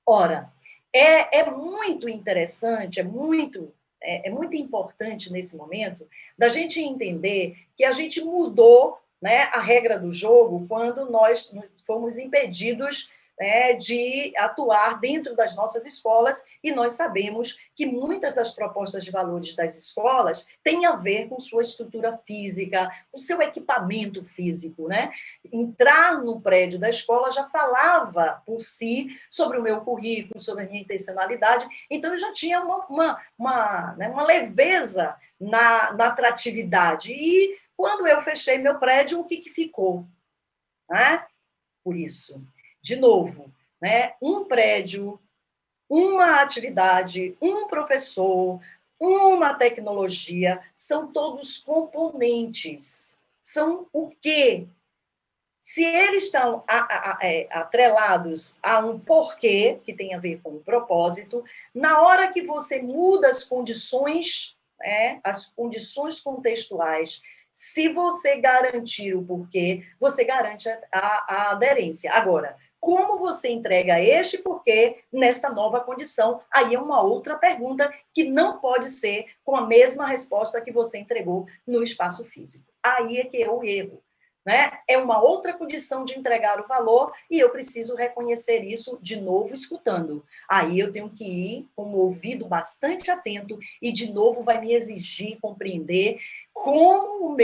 Ora, é muito interessante, é muito é muito importante nesse momento da gente entender que a gente mudou, né, a regra do jogo quando nós fomos impedidos, né, de atuar dentro das nossas escolas, e nós sabemos que muitas das propostas de valores das escolas têm a ver com sua estrutura física, o seu equipamento físico, né? Entrar no prédio da escola já falava por si sobre o meu currículo, sobre a minha intencionalidade, então eu já tinha uma leveza na atratividade. E quando eu fechei meu prédio, o que ficou? Né? Por isso, de novo, né? Um prédio, uma atividade, um professor, uma tecnologia, são todos componentes. São o quê? Se eles estão atrelados a um porquê, que tem a ver com o propósito, na hora que você muda as condições, né, as condições contextuais, se você garantir o porquê, você garante a aderência. Agora, como você entrega este porquê nessa nova condição? Aí é uma outra pergunta que não pode ser com a mesma resposta que você entregou no espaço físico. Aí é que é o erro. Né? É uma outra condição de entregar o valor e eu preciso reconhecer isso de novo escutando. Aí eu tenho que ir com um ouvido bastante atento e de novo vai me exigir compreender como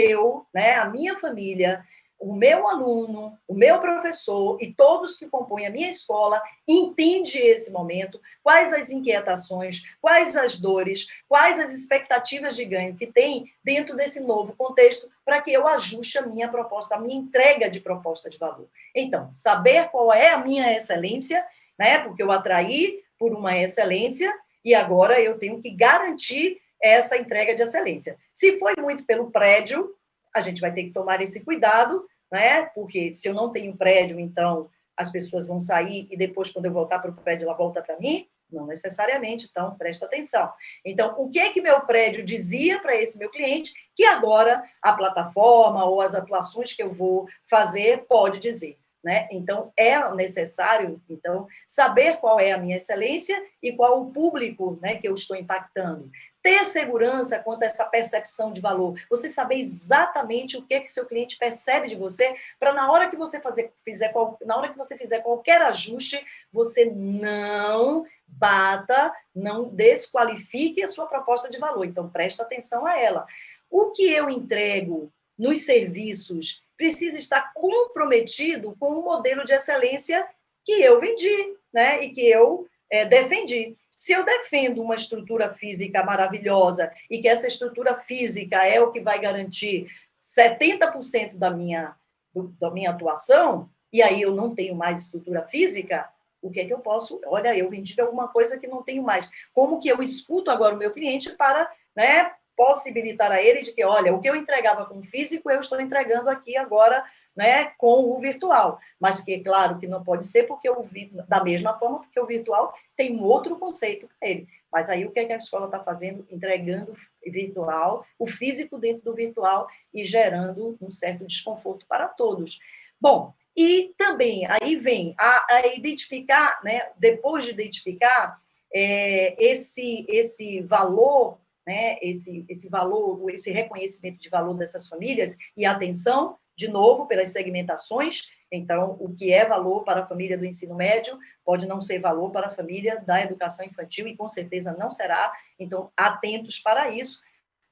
a minha família, o meu aluno, o meu professor e todos que compõem a minha escola entende esse momento, quais as inquietações, quais as dores, quais as expectativas de ganho que tem dentro desse novo contexto para que eu ajuste a minha proposta, a minha entrega de proposta de valor. Então, saber qual é a minha excelência, né? Porque eu atraí por uma excelência e agora eu tenho que garantir essa entrega de excelência. Se foi muito pelo prédio, a gente vai ter que tomar esse cuidado, né? Porque se eu não tenho prédio, então as pessoas vão sair e depois, quando eu voltar para o prédio, ela volta para mim? Não necessariamente, então presta atenção. Então, o que é que meu prédio dizia para esse meu cliente que agora a plataforma ou as atuações que eu vou fazer pode dizer? Né? Então, é necessário saber qual é a minha excelência e qual o público, né, que eu estou impactando. Ter segurança quanto a essa percepção de valor. Você saber exatamente o que seu cliente percebe de você, para na hora que você fizer qualquer ajuste, você não bata, não desqualifique a sua proposta de valor. Então, presta atenção a ela. O que eu entrego nos serviços precisa estar comprometido com o modelo de excelência que eu vendi, né? E que eu defendi. Se eu defendo uma estrutura física maravilhosa e que essa estrutura física é o que vai garantir 70% da minha atuação, e aí eu não tenho mais estrutura física, o que é que eu posso? Olha, eu vendi alguma coisa que não tenho mais. Como que eu escuto agora o meu cliente para, né, possibilitar a ele de que, olha, o que eu entregava com o físico, eu estou entregando aqui agora, né, com o virtual. Mas que, claro, que não pode ser porque da mesma forma, porque o virtual tem um outro conceito para ele. Mas aí o que é que a escola está fazendo? Entregando virtual, o físico dentro do virtual e gerando um certo desconforto para todos. Bom, e também aí vem a identificar, né, depois de identificar esse valor, né, esse valor, esse reconhecimento de valor dessas famílias e atenção, de novo, pelas segmentações. Então, o que é valor para a família do ensino médio pode não ser valor para a família da educação infantil e, com certeza, não será. Então, atentos para isso.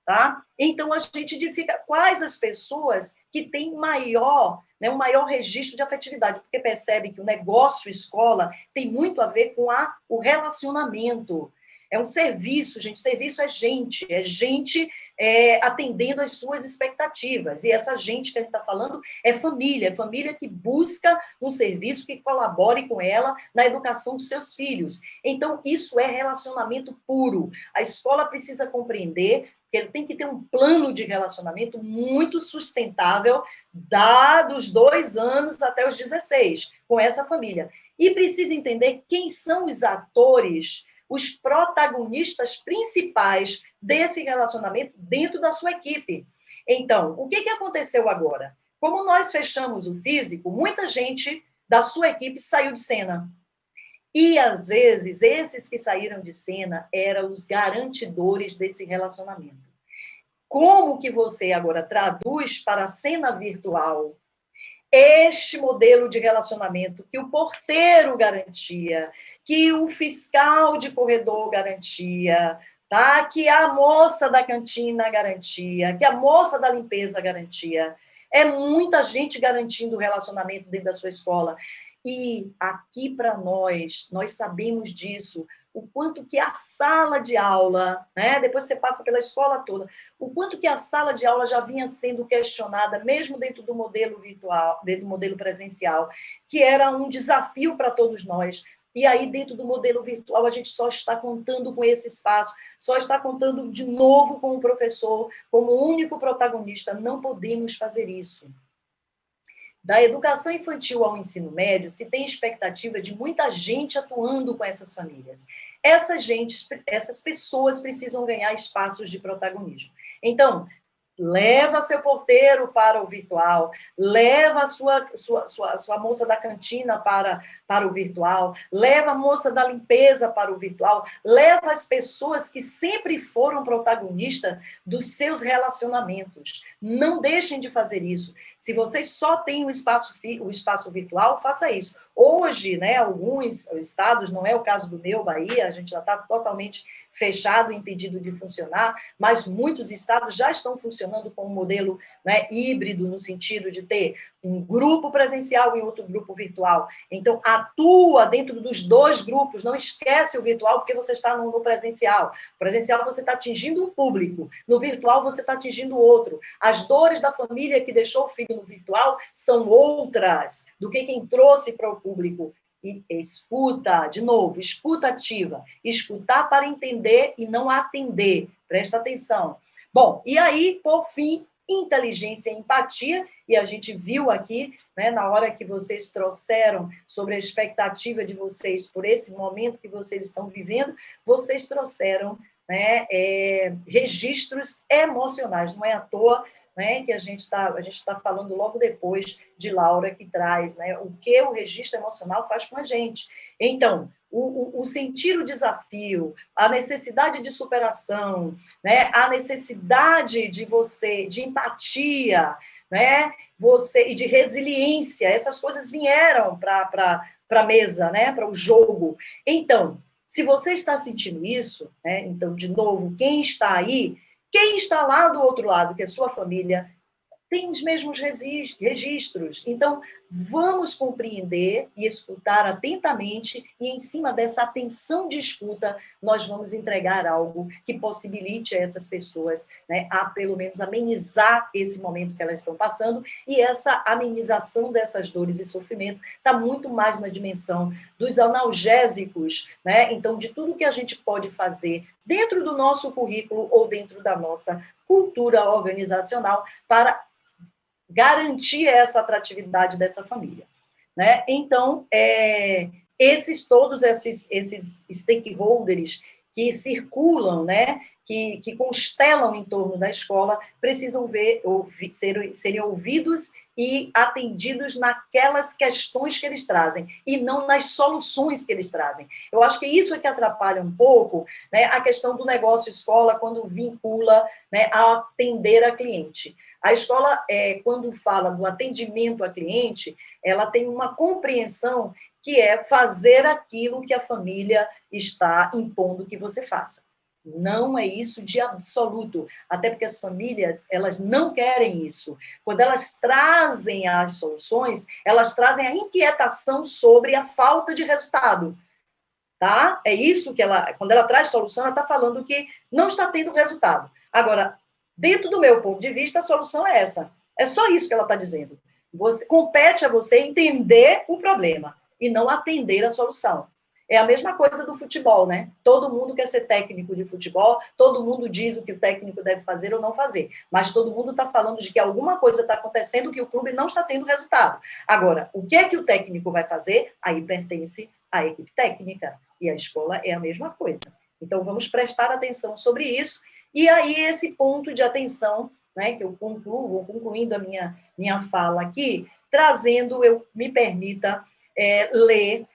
Tá? Então, a gente identifica quais as pessoas que têm um maior registro de afetividade, porque percebe que o negócio escola tem muito a ver com o relacionamento. É um serviço, gente. Serviço é gente atendendo às suas expectativas. E essa gente que a gente está falando é família que busca um serviço que colabore com ela na educação dos seus filhos. Então, isso é relacionamento puro. A escola precisa compreender que ele tem que ter um plano de relacionamento muito sustentável, dos 2 anos até os 16, com essa família. E precisa entender quem são os atores, os protagonistas principais desse relacionamento dentro da sua equipe. Então, o que aconteceu agora? Como nós fechamos o físico, muita gente da sua equipe saiu de cena. E, às vezes, esses que saíram de cena eram os garantidores desse relacionamento. Como que você agora traduz para a cena virtual este modelo de relacionamento que o porteiro garantia, que o fiscal de corredor garantia, tá? Que a moça da cantina garantia, que a moça da limpeza garantia? É muita gente garantindo o relacionamento dentro da sua escola. E aqui para nós sabemos disso, o quanto que a sala de aula, né, depois você passa pela escola toda, o quanto que a sala de aula já vinha sendo questionada, mesmo dentro do modelo virtual, dentro do modelo presencial, que era um desafio para todos nós. E aí, dentro do modelo virtual, a gente só está contando com esse espaço, só está contando de novo com o professor, como único protagonista. Não podemos fazer isso. Da educação infantil ao ensino médio, se tem expectativa de muita gente atuando com essas famílias. Essas pessoas precisam ganhar espaços de protagonismo. Então, leva seu porteiro para o virtual, leva a sua moça da cantina para o virtual, leva a moça da limpeza para o virtual, leva as pessoas que sempre foram protagonistas dos seus relacionamentos. Não deixem de fazer isso. Se vocês só têm o espaço virtual, faça isso. Hoje, né, alguns estados, não é o caso do meu, Bahia, a gente já está totalmente fechado, impedido de funcionar, mas muitos estados já estão funcionando com um modelo, né, híbrido, no sentido de ter um grupo presencial e outro grupo virtual. Então, atua dentro dos dois grupos, não esquece o virtual, porque você está no presencial. No presencial, você está atingindo um público, no virtual, você está atingindo outro. As dores da família que deixou o filho no virtual são outras do que quem trouxe para o público. E escuta, de novo, escuta ativa. Escutar para entender e não atender. Presta atenção. Bom, e aí, por fim, inteligência e empatia, e a gente viu aqui, né, na hora que vocês trouxeram sobre a expectativa de vocês por esse momento que vocês estão vivendo, vocês trouxeram, né, registros emocionais. Não é à toa, né, que a gente está falando logo depois de Laura, que traz, né, o que o registro emocional faz com a gente. Então, o sentir o desafio, a necessidade de superação, né, a necessidade de empatia, né, e de resiliência, essas coisas vieram para a mesa, né, para o jogo. Então, se você está sentindo isso, né, então, de novo, quem está aí, quem está lá do outro lado, que é sua família, tem os mesmos registros. Então, vamos compreender e escutar atentamente, e em cima dessa atenção de escuta, nós vamos entregar algo que possibilite a essas pessoas, né, a pelo menos amenizar esse momento que elas estão passando, e essa amenização dessas dores e sofrimento está muito mais na dimensão dos analgésicos, né? Então, de tudo que a gente pode fazer dentro do nosso currículo ou dentro da nossa cultura organizacional para garantir essa atratividade dessa família, né? Então, todos esses stakeholders que circulam, né, que constelam em torno da escola, precisam serem ouvidos e atendidos naquelas questões que eles trazem, e não nas soluções que eles trazem. Eu acho que isso é que atrapalha um pouco, né, a questão do negócio escola, quando vincula, né, a atender a cliente. A escola, quando fala do atendimento a cliente, ela tem uma compreensão que é fazer aquilo que a família está impondo que você faça. Não é isso de absoluto, até porque as famílias, elas não querem isso. Quando elas trazem as soluções, elas trazem a inquietação sobre a falta de resultado, tá? É isso que quando ela traz solução, ela está falando que não está tendo resultado. Agora, dentro do meu ponto de vista, a solução é essa. É só isso que ela está dizendo. Compete a você entender o problema e não atender a solução. É a mesma coisa do futebol, né? Todo mundo quer ser técnico de futebol, todo mundo diz o que o técnico deve fazer ou não fazer, mas todo mundo está falando de que alguma coisa está acontecendo que o clube não está tendo resultado. Agora, o que é que o técnico vai fazer? Aí pertence à equipe técnica, e a escola é a mesma coisa. Então, vamos prestar atenção sobre isso, e aí esse ponto de atenção, né, que eu vou concluindo a minha fala aqui, me permita ler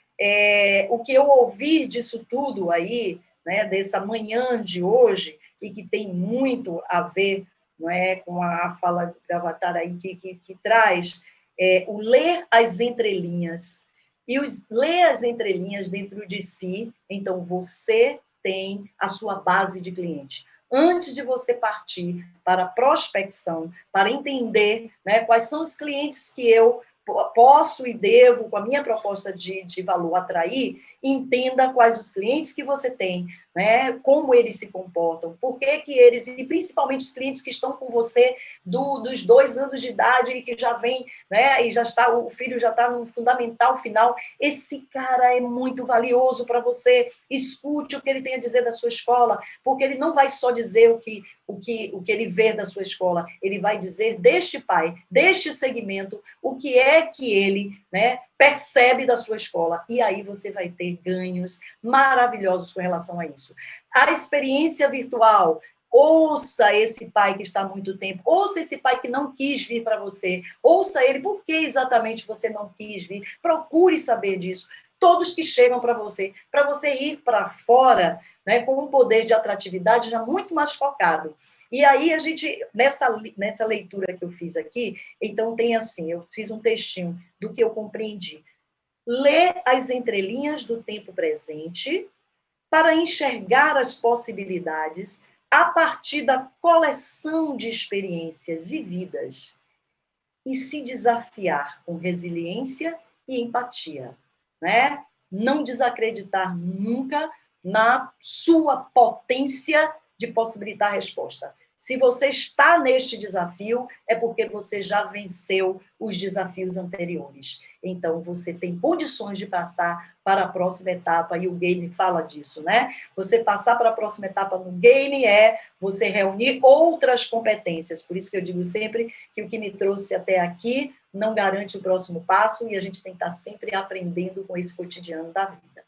o que eu ouvi disso tudo aí, né, dessa manhã de hoje, e que tem muito a ver, não é, com a fala do Gravatar aí, que traz o ler as entrelinhas. E ler as entrelinhas dentro de si, então você tem a sua base de cliente. Antes de você partir para a prospecção, para entender, né, quais são os clientes que eu posso e devo, com a minha proposta de valor, atrair, entenda quais os clientes que você tem, né, como eles se comportam, por que eles, e principalmente os clientes que estão com você dos 2 anos de idade e que já vem, né, e já está, o filho já está no fundamental final, esse cara é muito valioso para você, escute o que ele tem a dizer da sua escola, porque ele não vai só dizer o que ele vê da sua escola, ele vai dizer deste pai, deste segmento, o que é que ele, né, percebe da sua escola. E aí você vai ter ganhos maravilhosos com relação a isso. A experiência virtual, ouça esse pai que está há muito tempo, ouça esse pai que não quis vir para você, ouça ele, por que exatamente você não quis vir, procure saber disso. Todos que chegam para você ir para fora, né, com um poder de atratividade já muito mais focado. E aí, a gente, nessa leitura que eu fiz aqui, então tem assim, eu fiz um textinho do que eu compreendi. Lê as entrelinhas do tempo presente para enxergar as possibilidades a partir da coleção de experiências vividas e se desafiar com resiliência e empatia, né? Não desacreditar nunca na sua potência de possibilitar a resposta. Se você está neste desafio, é porque você já venceu os desafios anteriores. Então, você tem condições de passar para a próxima etapa, e o game fala disso, né? Você passar para a próxima etapa no game é você reunir outras competências. Por isso que eu digo sempre que o que me trouxe até aqui não garante o próximo passo, e a gente tem que estar sempre aprendendo com esse cotidiano da vida.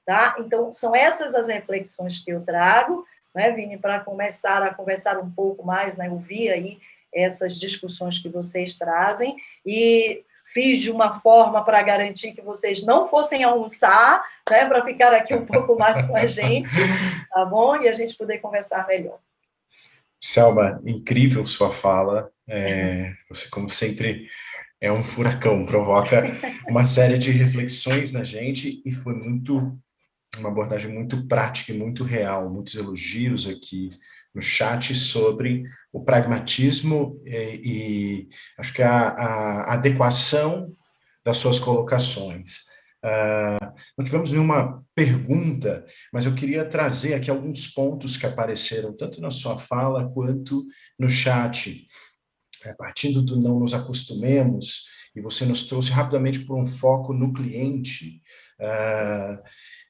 Tá? Então, são essas as reflexões que eu trago, né, Vini, para começar a conversar um pouco mais, né, ouvir aí essas discussões que vocês trazem, e fiz de uma forma para garantir que vocês não fossem almoçar, né, para ficar aqui um pouco mais com a gente, tá bom? E a gente poder conversar melhor. Selma, incrível sua fala. Você, como sempre, é um furacão, provoca uma série de reflexões na gente, e foi uma abordagem muito prática e muito real. Muitos elogios aqui no chat sobre o pragmatismo e acho que a adequação das suas colocações. Não tivemos nenhuma pergunta, mas eu queria trazer aqui alguns pontos que apareceram tanto na sua fala quanto no chat. Partindo do não nos acostumemos, e você nos trouxe rapidamente para um foco no cliente,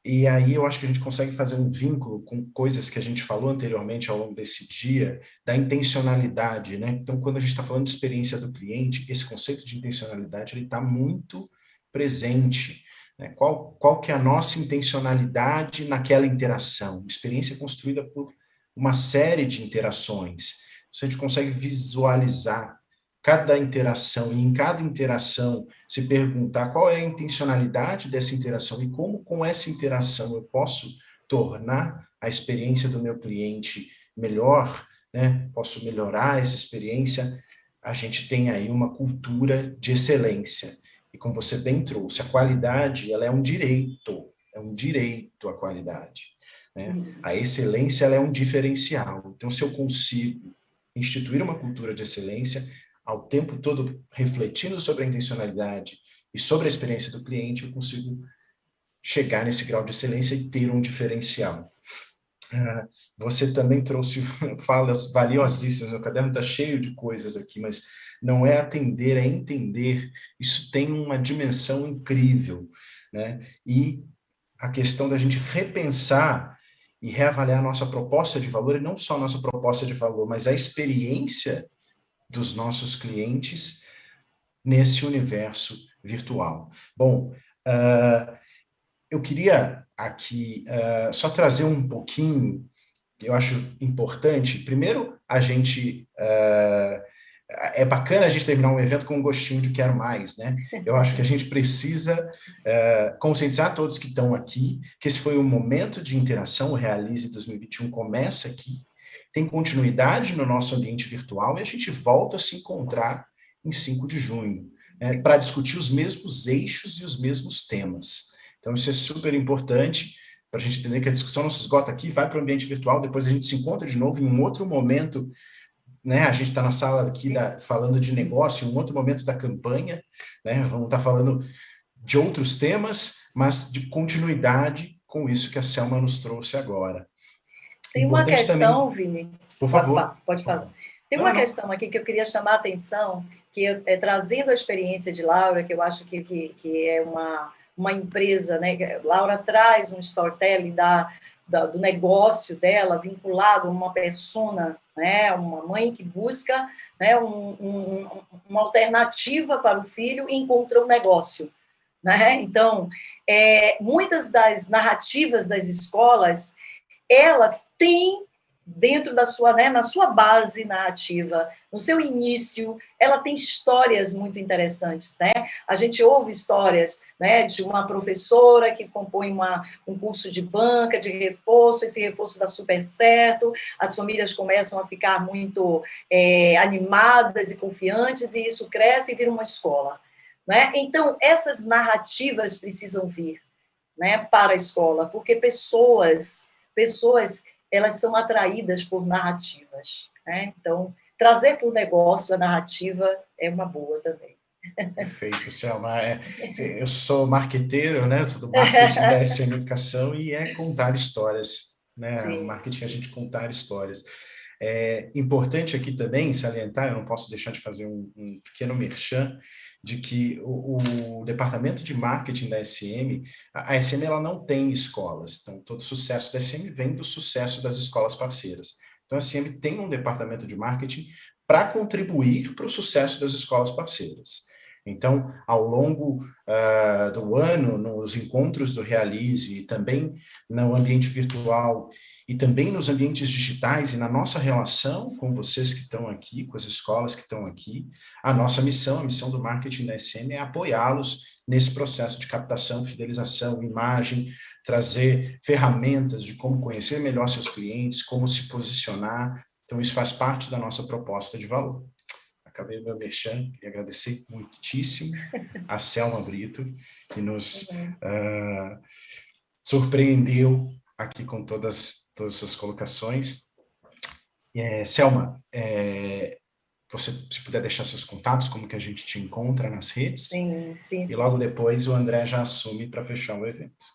e aí eu acho que a gente consegue fazer um vínculo com coisas que a gente falou anteriormente ao longo desse dia, da intencionalidade, né? Então, quando a gente está falando de experiência do cliente, esse conceito de intencionalidade ele está muito presente, né? Qual que é a nossa intencionalidade naquela interação? Experiência construída por uma série de interações. Se a gente consegue visualizar cada interação, e em cada interação se perguntar qual é a intencionalidade dessa interação e como com essa interação eu posso tornar a experiência do meu cliente melhor, né? Posso melhorar essa experiência, a gente tem aí uma cultura de excelência. E como você bem trouxe, a qualidade, ela é um direito a qualidade, né? A excelência, ela é um diferencial. Então, se eu consigo instituir uma cultura de excelência, ao tempo todo refletindo sobre a intencionalidade e sobre a experiência do cliente, eu consigo chegar nesse grau de excelência e ter um diferencial. Você também trouxe falas valiosíssimas, meu caderno está cheio de coisas aqui, mas não é atender, é entender. Isso tem uma dimensão incrível, né? E a questão da gente repensar e reavaliar a nossa proposta de valor, e não só a nossa proposta de valor, mas a experiência dos nossos clientes nesse universo virtual. Bom, eu queria aqui só trazer um pouquinho, que eu acho importante. Primeiro, a gente é bacana a gente terminar um evento com um gostinho de quero mais, né? Eu acho que a gente precisa conscientizar todos que estão aqui, que esse foi um momento de interação, o Realize 2021 começa aqui, tem continuidade no nosso ambiente virtual e a gente volta a se encontrar em 5 de junho, para discutir os mesmos eixos e os mesmos temas. Então, isso é super importante para a gente entender que a discussão não se esgota aqui, vai para o ambiente virtual, depois a gente se encontra de novo em um outro momento, né? A gente está na sala aqui falando de negócio, um outro momento da campanha, né? Vamos estar falando de outros temas, mas de continuidade com isso que a Selma nos trouxe agora. Tem uma questão, Vini. Por favor. Pode falar. Tem uma questão aqui que eu queria chamar a atenção, que trazendo a experiência de Laura, que eu acho que é uma empresa, né? Laura traz um storytelling do negócio dela, vinculado a uma persona, né? Uma mãe que busca, né? Uma alternativa para o filho e encontra um negócio. Né? Então, muitas das narrativas das escolas, elas têm dentro da sua, né, na sua base narrativa, no seu início, ela tem histórias muito interessantes, né? A gente ouve histórias, né, de uma professora que compõe um curso de banca, de reforço, esse reforço dá super certo, as famílias começam a ficar muito animadas e confiantes, e isso cresce e vira uma escola. Né? Então, essas narrativas precisam vir, né, para a escola, porque pessoas elas são atraídas por narrativas. Né? Então, trazer para o negócio a narrativa é uma boa também. Perfeito, Selma. Eu sou marqueteiro, né? Eu sou do marketing da SM Educação e contar histórias. Né? Sim, o marketing é a gente contar histórias. É importante aqui também salientar, eu não posso deixar de fazer um pequeno merchan, de que o departamento de marketing da SM, a SM ela não tem escolas, então todo o sucesso da SM vem do sucesso das escolas parceiras. Então a SM tem um departamento de marketing para contribuir para o sucesso das escolas parceiras. Então, ao longo do ano, nos encontros do Realize, e também no ambiente virtual, e também nos ambientes digitais, e na nossa relação com vocês que estão aqui, com as escolas que estão aqui, a nossa missão, a missão do marketing da SM é apoiá-los nesse processo de captação, fidelização, imagem, trazer ferramentas de como conhecer melhor seus clientes, como se posicionar. Então, isso faz parte da nossa proposta de valor. Acabei meu merchan, queria agradecer muitíssimo a Selma Brito, que nos surpreendeu aqui com todas as suas colocações. Selma, você, se puder deixar seus contatos, como que a gente te encontra nas redes, sim. E logo depois o André já assume para fechar o evento.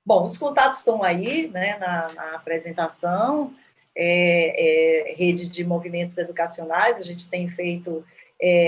Bom, os contatos estão aí, né, na apresentação, rede de movimentos educacionais, a gente tem feito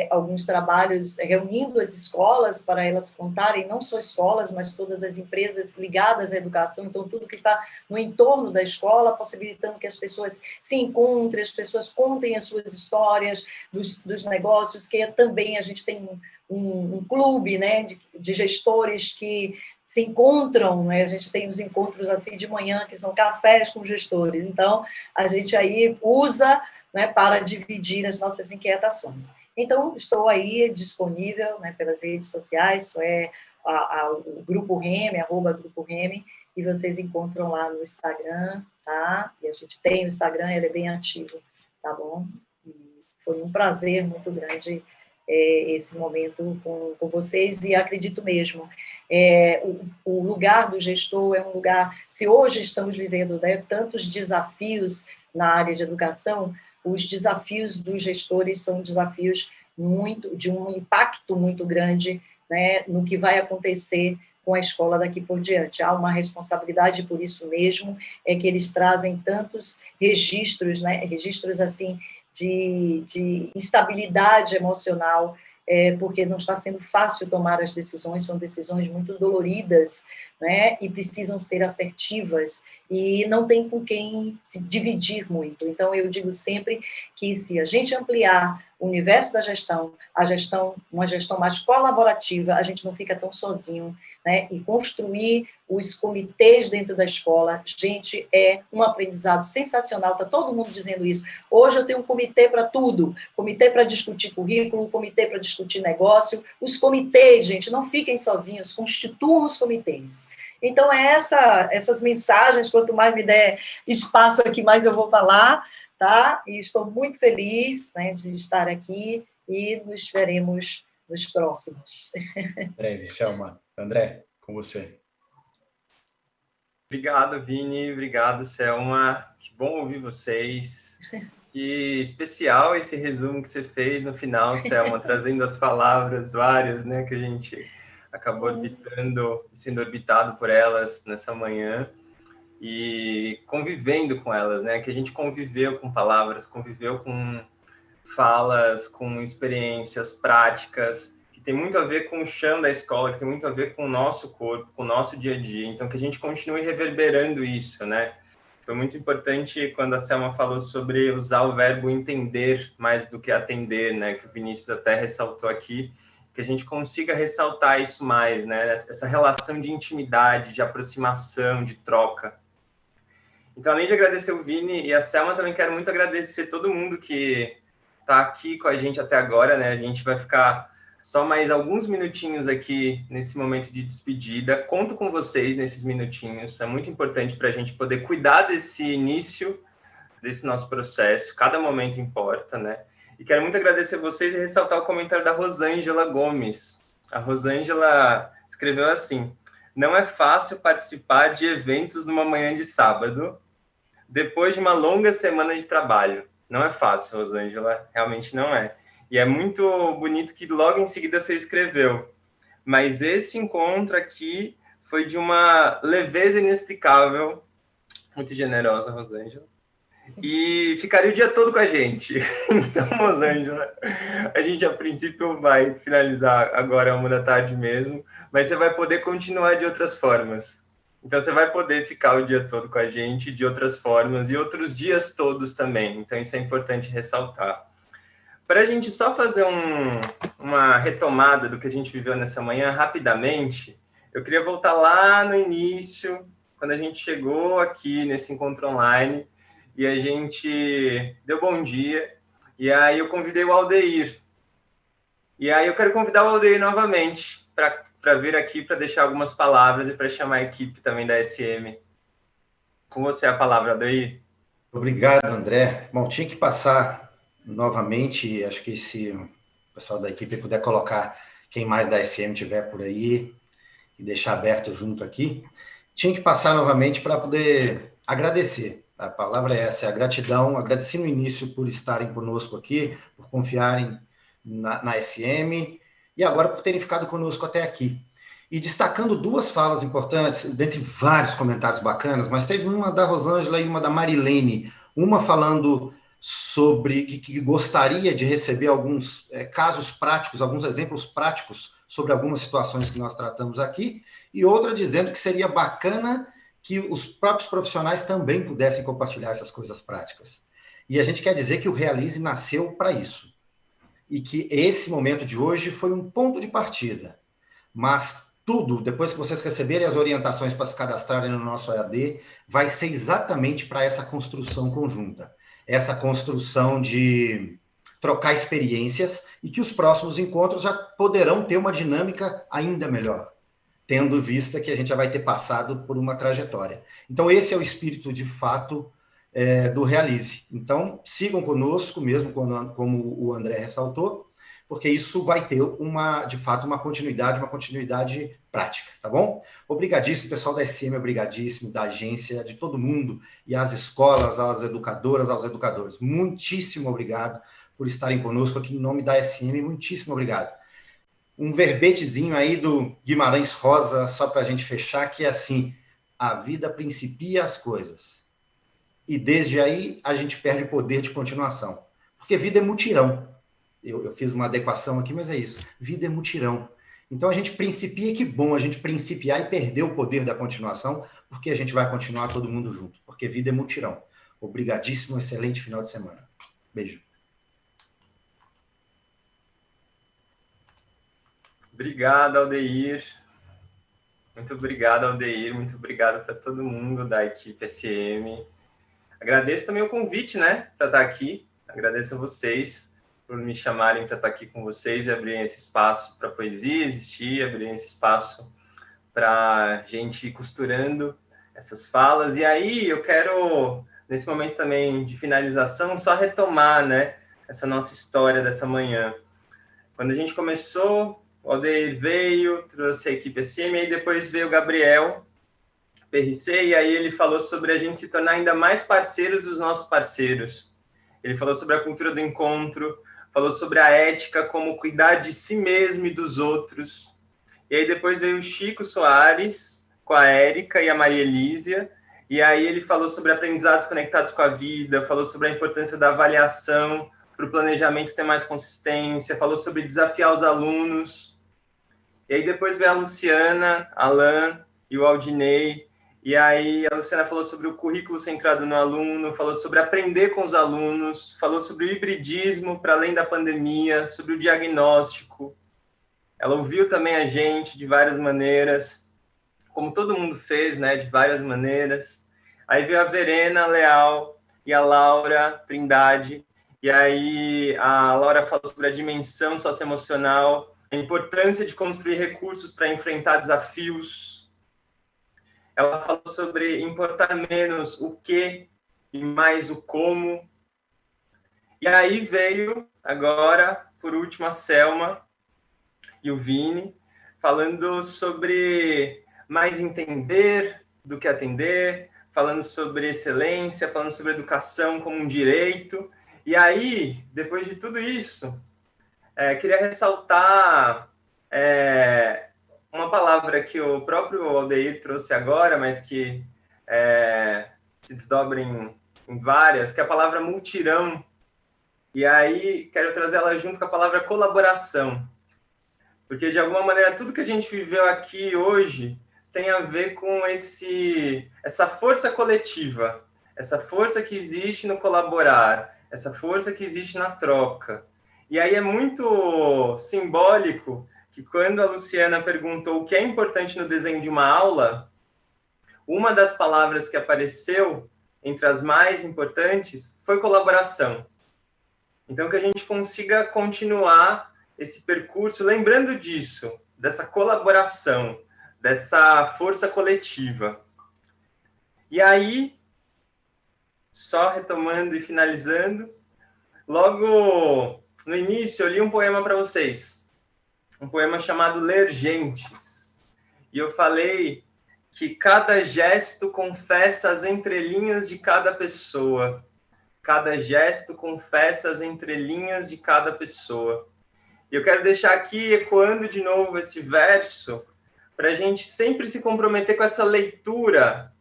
alguns trabalhos reunindo as escolas para elas contarem, não só escolas, mas todas as empresas ligadas à educação, então tudo que está no entorno da escola, possibilitando que as pessoas se encontrem, as pessoas contem as suas histórias dos negócios, que também a gente tem um clube, né, de gestores que se encontram, né? A gente tem os encontros assim de manhã, que são cafés com gestores, então a gente aí usa, né, para dividir as nossas inquietações. Então, estou aí disponível, né, pelas redes sociais, isso o Grupo Reme, @Grupo Reme, e vocês encontram lá no Instagram, tá? E a gente tem o Instagram, ele é bem ativo, tá bom? E foi um prazer muito grande esse momento com vocês, e acredito mesmo, o lugar do gestor é um lugar, se hoje estamos vivendo, né, tantos desafios na área de educação, os desafios dos gestores são desafios de um impacto muito grande, né, no que vai acontecer com a escola daqui por diante. Há uma responsabilidade, por isso mesmo, que eles trazem tantos registros, né, registros assim, de instabilidade emocional, porque não está sendo fácil tomar as decisões, são decisões muito doloridas, né, e precisam ser assertivas, e não tem com quem se dividir muito. Então, eu digo sempre que se a gente ampliar o universo da gestão, uma gestão mais colaborativa, a gente não fica tão sozinho, né? E construir os comitês dentro da escola, gente, é um aprendizado sensacional, está todo mundo dizendo isso. Hoje eu tenho um comitê para tudo, comitê para discutir currículo, comitê para discutir negócio, os comitês, gente, não fiquem sozinhos, constituam os comitês. Então, essas mensagens, quanto mais me der espaço aqui, mais eu vou falar, tá? E estou muito feliz, né, de estar aqui e nos veremos nos próximos. Breve, Selma. André, com você. Obrigado, Vini. Obrigado, Selma. Que bom ouvir vocês. Que especial esse resumo que você fez no final, Selma, trazendo as palavras várias, né, que a gente acabou orbitando, sendo orbitado por elas nessa manhã e convivendo com elas, né, que a gente conviveu com palavras, conviveu com falas, com experiências práticas, que tem muito a ver com o chão da escola, que tem muito a ver com o nosso corpo, com o nosso dia a dia. Então, que a gente continue reverberando isso, né? Foi muito importante quando a Selma falou sobre usar o verbo entender mais do que atender, né? Que o Vinícius até ressaltou aqui, que a gente consiga ressaltar isso mais, né? Essa relação de intimidade, de aproximação, de troca. Então, além de agradecer o Vini e a Selma, também quero muito agradecer todo mundo que está aqui com a gente até agora, né? A gente vai ficar só mais alguns minutinhos aqui nesse momento de despedida. Conto com vocês nesses minutinhos. É muito importante para a gente poder cuidar desse início, desse nosso processo. Cada momento importa, né? E quero muito agradecer vocês e ressaltar o comentário da Rosângela Gomes. A Rosângela escreveu assim: não é fácil participar de eventos numa manhã de sábado, depois de uma longa semana de trabalho. Não é fácil, Rosângela, realmente não é. E é muito bonito que logo em seguida você escreveu: mas esse encontro aqui foi de uma leveza inexplicável, muito generosa, Rosângela, e ficaria o dia todo com a gente. Então, Rosângela, a gente a princípio vai finalizar agora 13h mesmo, mas você vai poder continuar de outras formas. Então, você vai poder ficar o dia todo com a gente de outras formas e outros dias todos também. Então, isso é importante ressaltar. Para a gente só fazer uma retomada do que a gente viveu nessa manhã, rapidamente, eu queria voltar lá no início, quando a gente chegou aqui nesse encontro online, e a gente deu bom dia, e aí eu convidei o Aldeir. E aí eu quero convidar o Aldeir novamente para vir aqui, para deixar algumas palavras e para chamar a equipe também da SM. Com você a palavra, Aldeir. Obrigado, André. Bom, tinha que passar novamente, acho que se o pessoal da equipe puder colocar quem mais da SM tiver por aí e deixar aberto junto aqui, tinha que passar novamente para poder agradecer. A palavra é essa, é a gratidão. Agradeci no início por estarem conosco aqui, por confiarem na SM e agora por terem ficado conosco até aqui. E destacando duas falas importantes, dentre vários comentários bacanas, mas teve uma da Rosângela e uma da Marilene, uma falando sobre que gostaria de receber alguns casos práticos, alguns exemplos práticos sobre algumas situações que nós tratamos aqui, e outra dizendo que seria bacana que os próprios profissionais também pudessem compartilhar essas coisas práticas. E a gente quer dizer que o Realize nasceu para isso, e que esse momento de hoje foi um ponto de partida, mas tudo, depois que vocês receberem as orientações para se cadastrarem no nosso EAD, vai ser exatamente para essa construção conjunta. Essa construção de trocar experiências e que os próximos encontros já poderão ter uma dinâmica ainda melhor, tendo vista que a gente já vai ter passado por uma trajetória. Então, esse é o espírito, de fato, do Realize. Então, sigam conosco, mesmo como o André ressaltou, porque isso vai ter, de fato, uma continuidade prática, tá bom? Obrigadíssimo, pessoal da SM, obrigadíssimo, da agência, de todo mundo, e às escolas, às educadoras, aos educadores. Muitíssimo obrigado por estarem conosco aqui em nome da SM, muitíssimo obrigado. Um verbetezinho aí do Guimarães Rosa, só para a gente fechar, que é assim: a vida principia as coisas, e desde aí a gente perde o poder de continuação, porque vida é mutirão. Eu fiz uma adequação aqui, mas é isso. Vida é mutirão. Então, a gente principia, que bom a gente principiar e perder o poder da continuação, porque a gente vai continuar todo mundo junto, porque vida é mutirão. Obrigadíssimo, excelente final de semana. Beijo. Obrigado, Aldeir. Muito obrigado, Aldeir. Muito obrigado para todo mundo da equipe SM. Agradeço também o convite, né, para estar aqui. Agradeço a vocês por me chamarem para estar aqui com vocês e abrirem esse espaço para a poesia existir, abrirem esse espaço para a gente ir costurando essas falas. E aí eu quero, nesse momento também de finalização, só retomar, né, essa nossa história dessa manhã. Quando a gente começou, o Aldeir veio, trouxe a equipe SM, e depois veio o Gabriel PRC, e aí ele falou sobre a gente se tornar ainda mais parceiros dos nossos parceiros. Ele falou sobre a cultura do encontro, falou sobre a ética, como cuidar de si mesmo e dos outros. E aí depois veio o Chico Soares, com a Érica e a Maria Elísia, e aí ele falou sobre aprendizados conectados com a vida, falou sobre a importância da avaliação, para o planejamento ter mais consistência, falou sobre desafiar os alunos. E aí depois veio a Luciana, Alain e o Aldinei, e aí a Luciana falou sobre o currículo centrado no aluno, falou sobre aprender com os alunos, falou sobre o hibridismo para além da pandemia, sobre o diagnóstico. Ela ouviu também a gente de várias maneiras, como todo mundo fez, né, de várias maneiras. Aí veio a Verena Leal e a Laura Trindade, e aí a Laura falou sobre a dimensão socioemocional, a importância de construir recursos para enfrentar desafios. Ela falou sobre importar menos o que e mais o como. E aí veio, agora, por último, a Selma e o Vini, falando sobre mais entender do que atender, falando sobre excelência, falando sobre educação como um direito. E aí, depois de tudo isso, queria ressaltar uma palavra que o próprio Aldeir trouxe agora, mas que se desdobra em várias, que é a palavra multirão. E aí, quero trazer ela junto com a palavra colaboração. Porque, de alguma maneira, tudo que a gente viveu aqui hoje tem a ver com essa força coletiva, essa força que existe no colaborar, essa força que existe na troca. E aí é muito simbólico que quando a Luciana perguntou o que é importante no desenho de uma aula, uma das palavras que apareceu entre as mais importantes foi colaboração. Então, que a gente consiga continuar esse percurso, lembrando disso, dessa colaboração, dessa força coletiva. E aí, só retomando e finalizando, logo no início eu li um poema para vocês, um poema chamado Ler Gentes, e eu falei que cada gesto confessa as entrelinhas de cada pessoa, cada gesto confessa as entrelinhas de cada pessoa. E eu quero deixar aqui, ecoando de novo esse verso, para a gente sempre se comprometer com essa leitura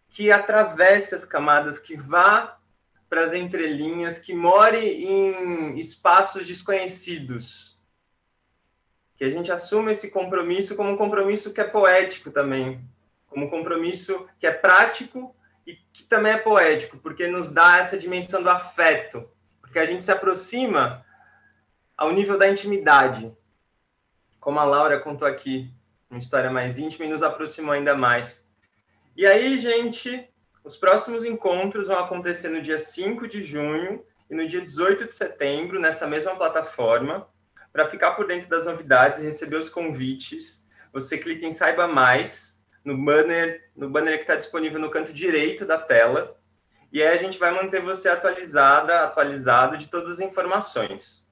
que atravesse as camadas, que vá para as entrelinhas, que more em espaços desconhecidos. Que a gente assuma esse compromisso como um compromisso que é poético também, como um compromisso que é prático e que também é poético, porque nos dá essa dimensão do afeto, porque a gente se aproxima ao nível da intimidade, como a Laura contou aqui, uma história mais íntima e nos aproximou ainda mais. E aí, gente, os próximos encontros vão acontecer no dia 5 de junho e no dia 18 de setembro, nessa mesma plataforma. Para ficar por dentro das novidades e receber os convites, você clica em Saiba Mais, no banner que está disponível no canto direito da tela, e aí a gente vai manter você atualizado de todas as informações.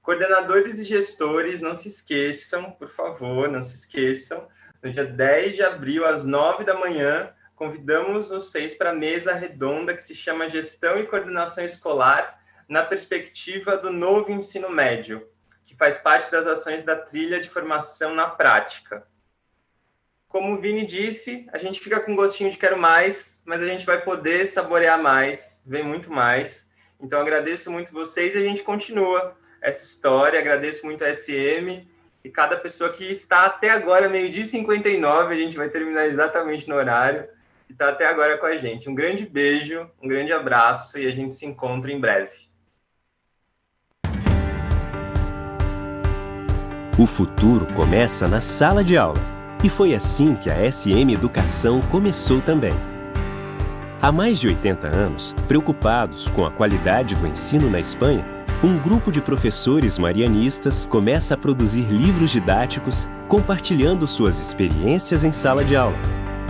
Coordenadores e gestores, não se esqueçam, por favor, não se esqueçam, no dia 10 de abril, às 9 da manhã, convidamos vocês para a mesa redonda que se chama Gestão e Coordenação Escolar na perspectiva do novo ensino médio, que faz parte das ações da trilha de formação na prática. Como o Vini disse, a gente fica com gostinho de quero mais, mas a gente vai poder saborear mais, ver muito mais. Então, agradeço muito vocês e a gente continua essa história. Agradeço muito a SM e cada pessoa que está até agora, 12h59, a gente vai terminar exatamente no horário, e está até agora com a gente. Um grande beijo, um grande abraço, e a gente se encontra em breve. O futuro começa na sala de aula, e foi assim que a SM Educação começou também. Há mais de 80 anos, preocupados com a qualidade do ensino na Espanha, um grupo de professores marianistas começa a produzir livros didáticos compartilhando suas experiências em sala de aula.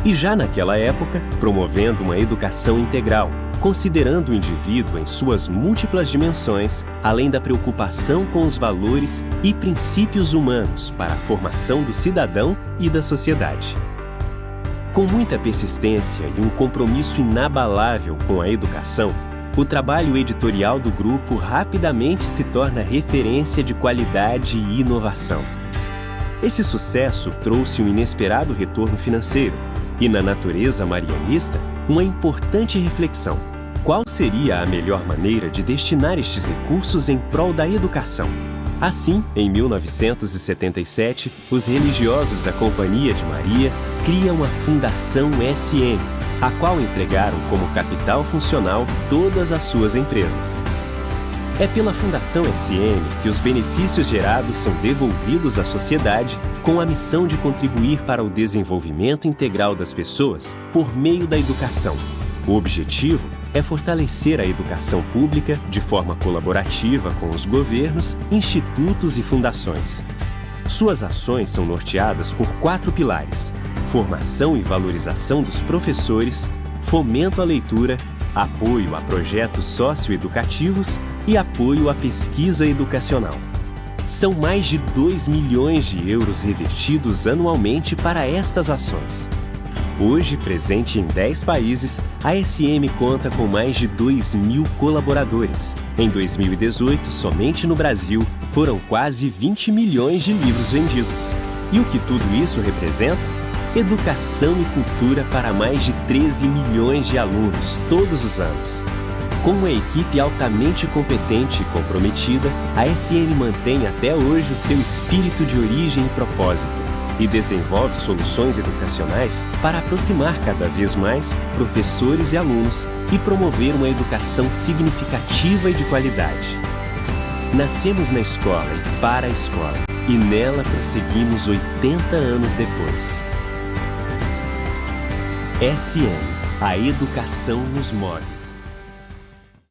E já naquela época, promovendo uma educação integral, considerando o indivíduo em suas múltiplas dimensões, além da preocupação com os valores e princípios humanos para a formação do cidadão e da sociedade. Com muita persistência e um compromisso inabalável com a educação, o trabalho editorial do grupo rapidamente se torna referência de qualidade e inovação. Esse sucesso trouxe um inesperado retorno financeiro e, na natureza marianista, uma importante reflexão. Qual seria a melhor maneira de destinar estes recursos em prol da educação? Assim, em 1977, os religiosos da Companhia de Maria criam a Fundação SM, a qual entregaram como capital funcional todas as suas empresas. É pela Fundação SM que os benefícios gerados são devolvidos à sociedade com a missão de contribuir para o desenvolvimento integral das pessoas por meio da educação. O objetivo é fortalecer a educação pública de forma colaborativa com os governos, institutos e fundações. Suas ações são norteadas por 4 pilares: formação e valorização dos professores, fomento à leitura, apoio a projetos socioeducativos e apoio à pesquisa educacional. São mais de 2 milhões de euros revertidos anualmente para estas ações. Hoje, presente em 10 países, a SM conta com mais de 2.000 colaboradores. Em 2018, somente no Brasil, foram quase 20 milhões de livros vendidos. E o que tudo isso representa? Educação e cultura para mais de 13 milhões de alunos todos os anos. Com uma equipe altamente competente e comprometida, a SM mantém até hoje o seu espírito de origem e propósito e desenvolve soluções educacionais para aproximar cada vez mais professores e alunos e promover uma educação significativa e de qualidade. Nascemos na escola e para a escola, e nela prosseguimos 80 anos depois. SM, a educação nos move.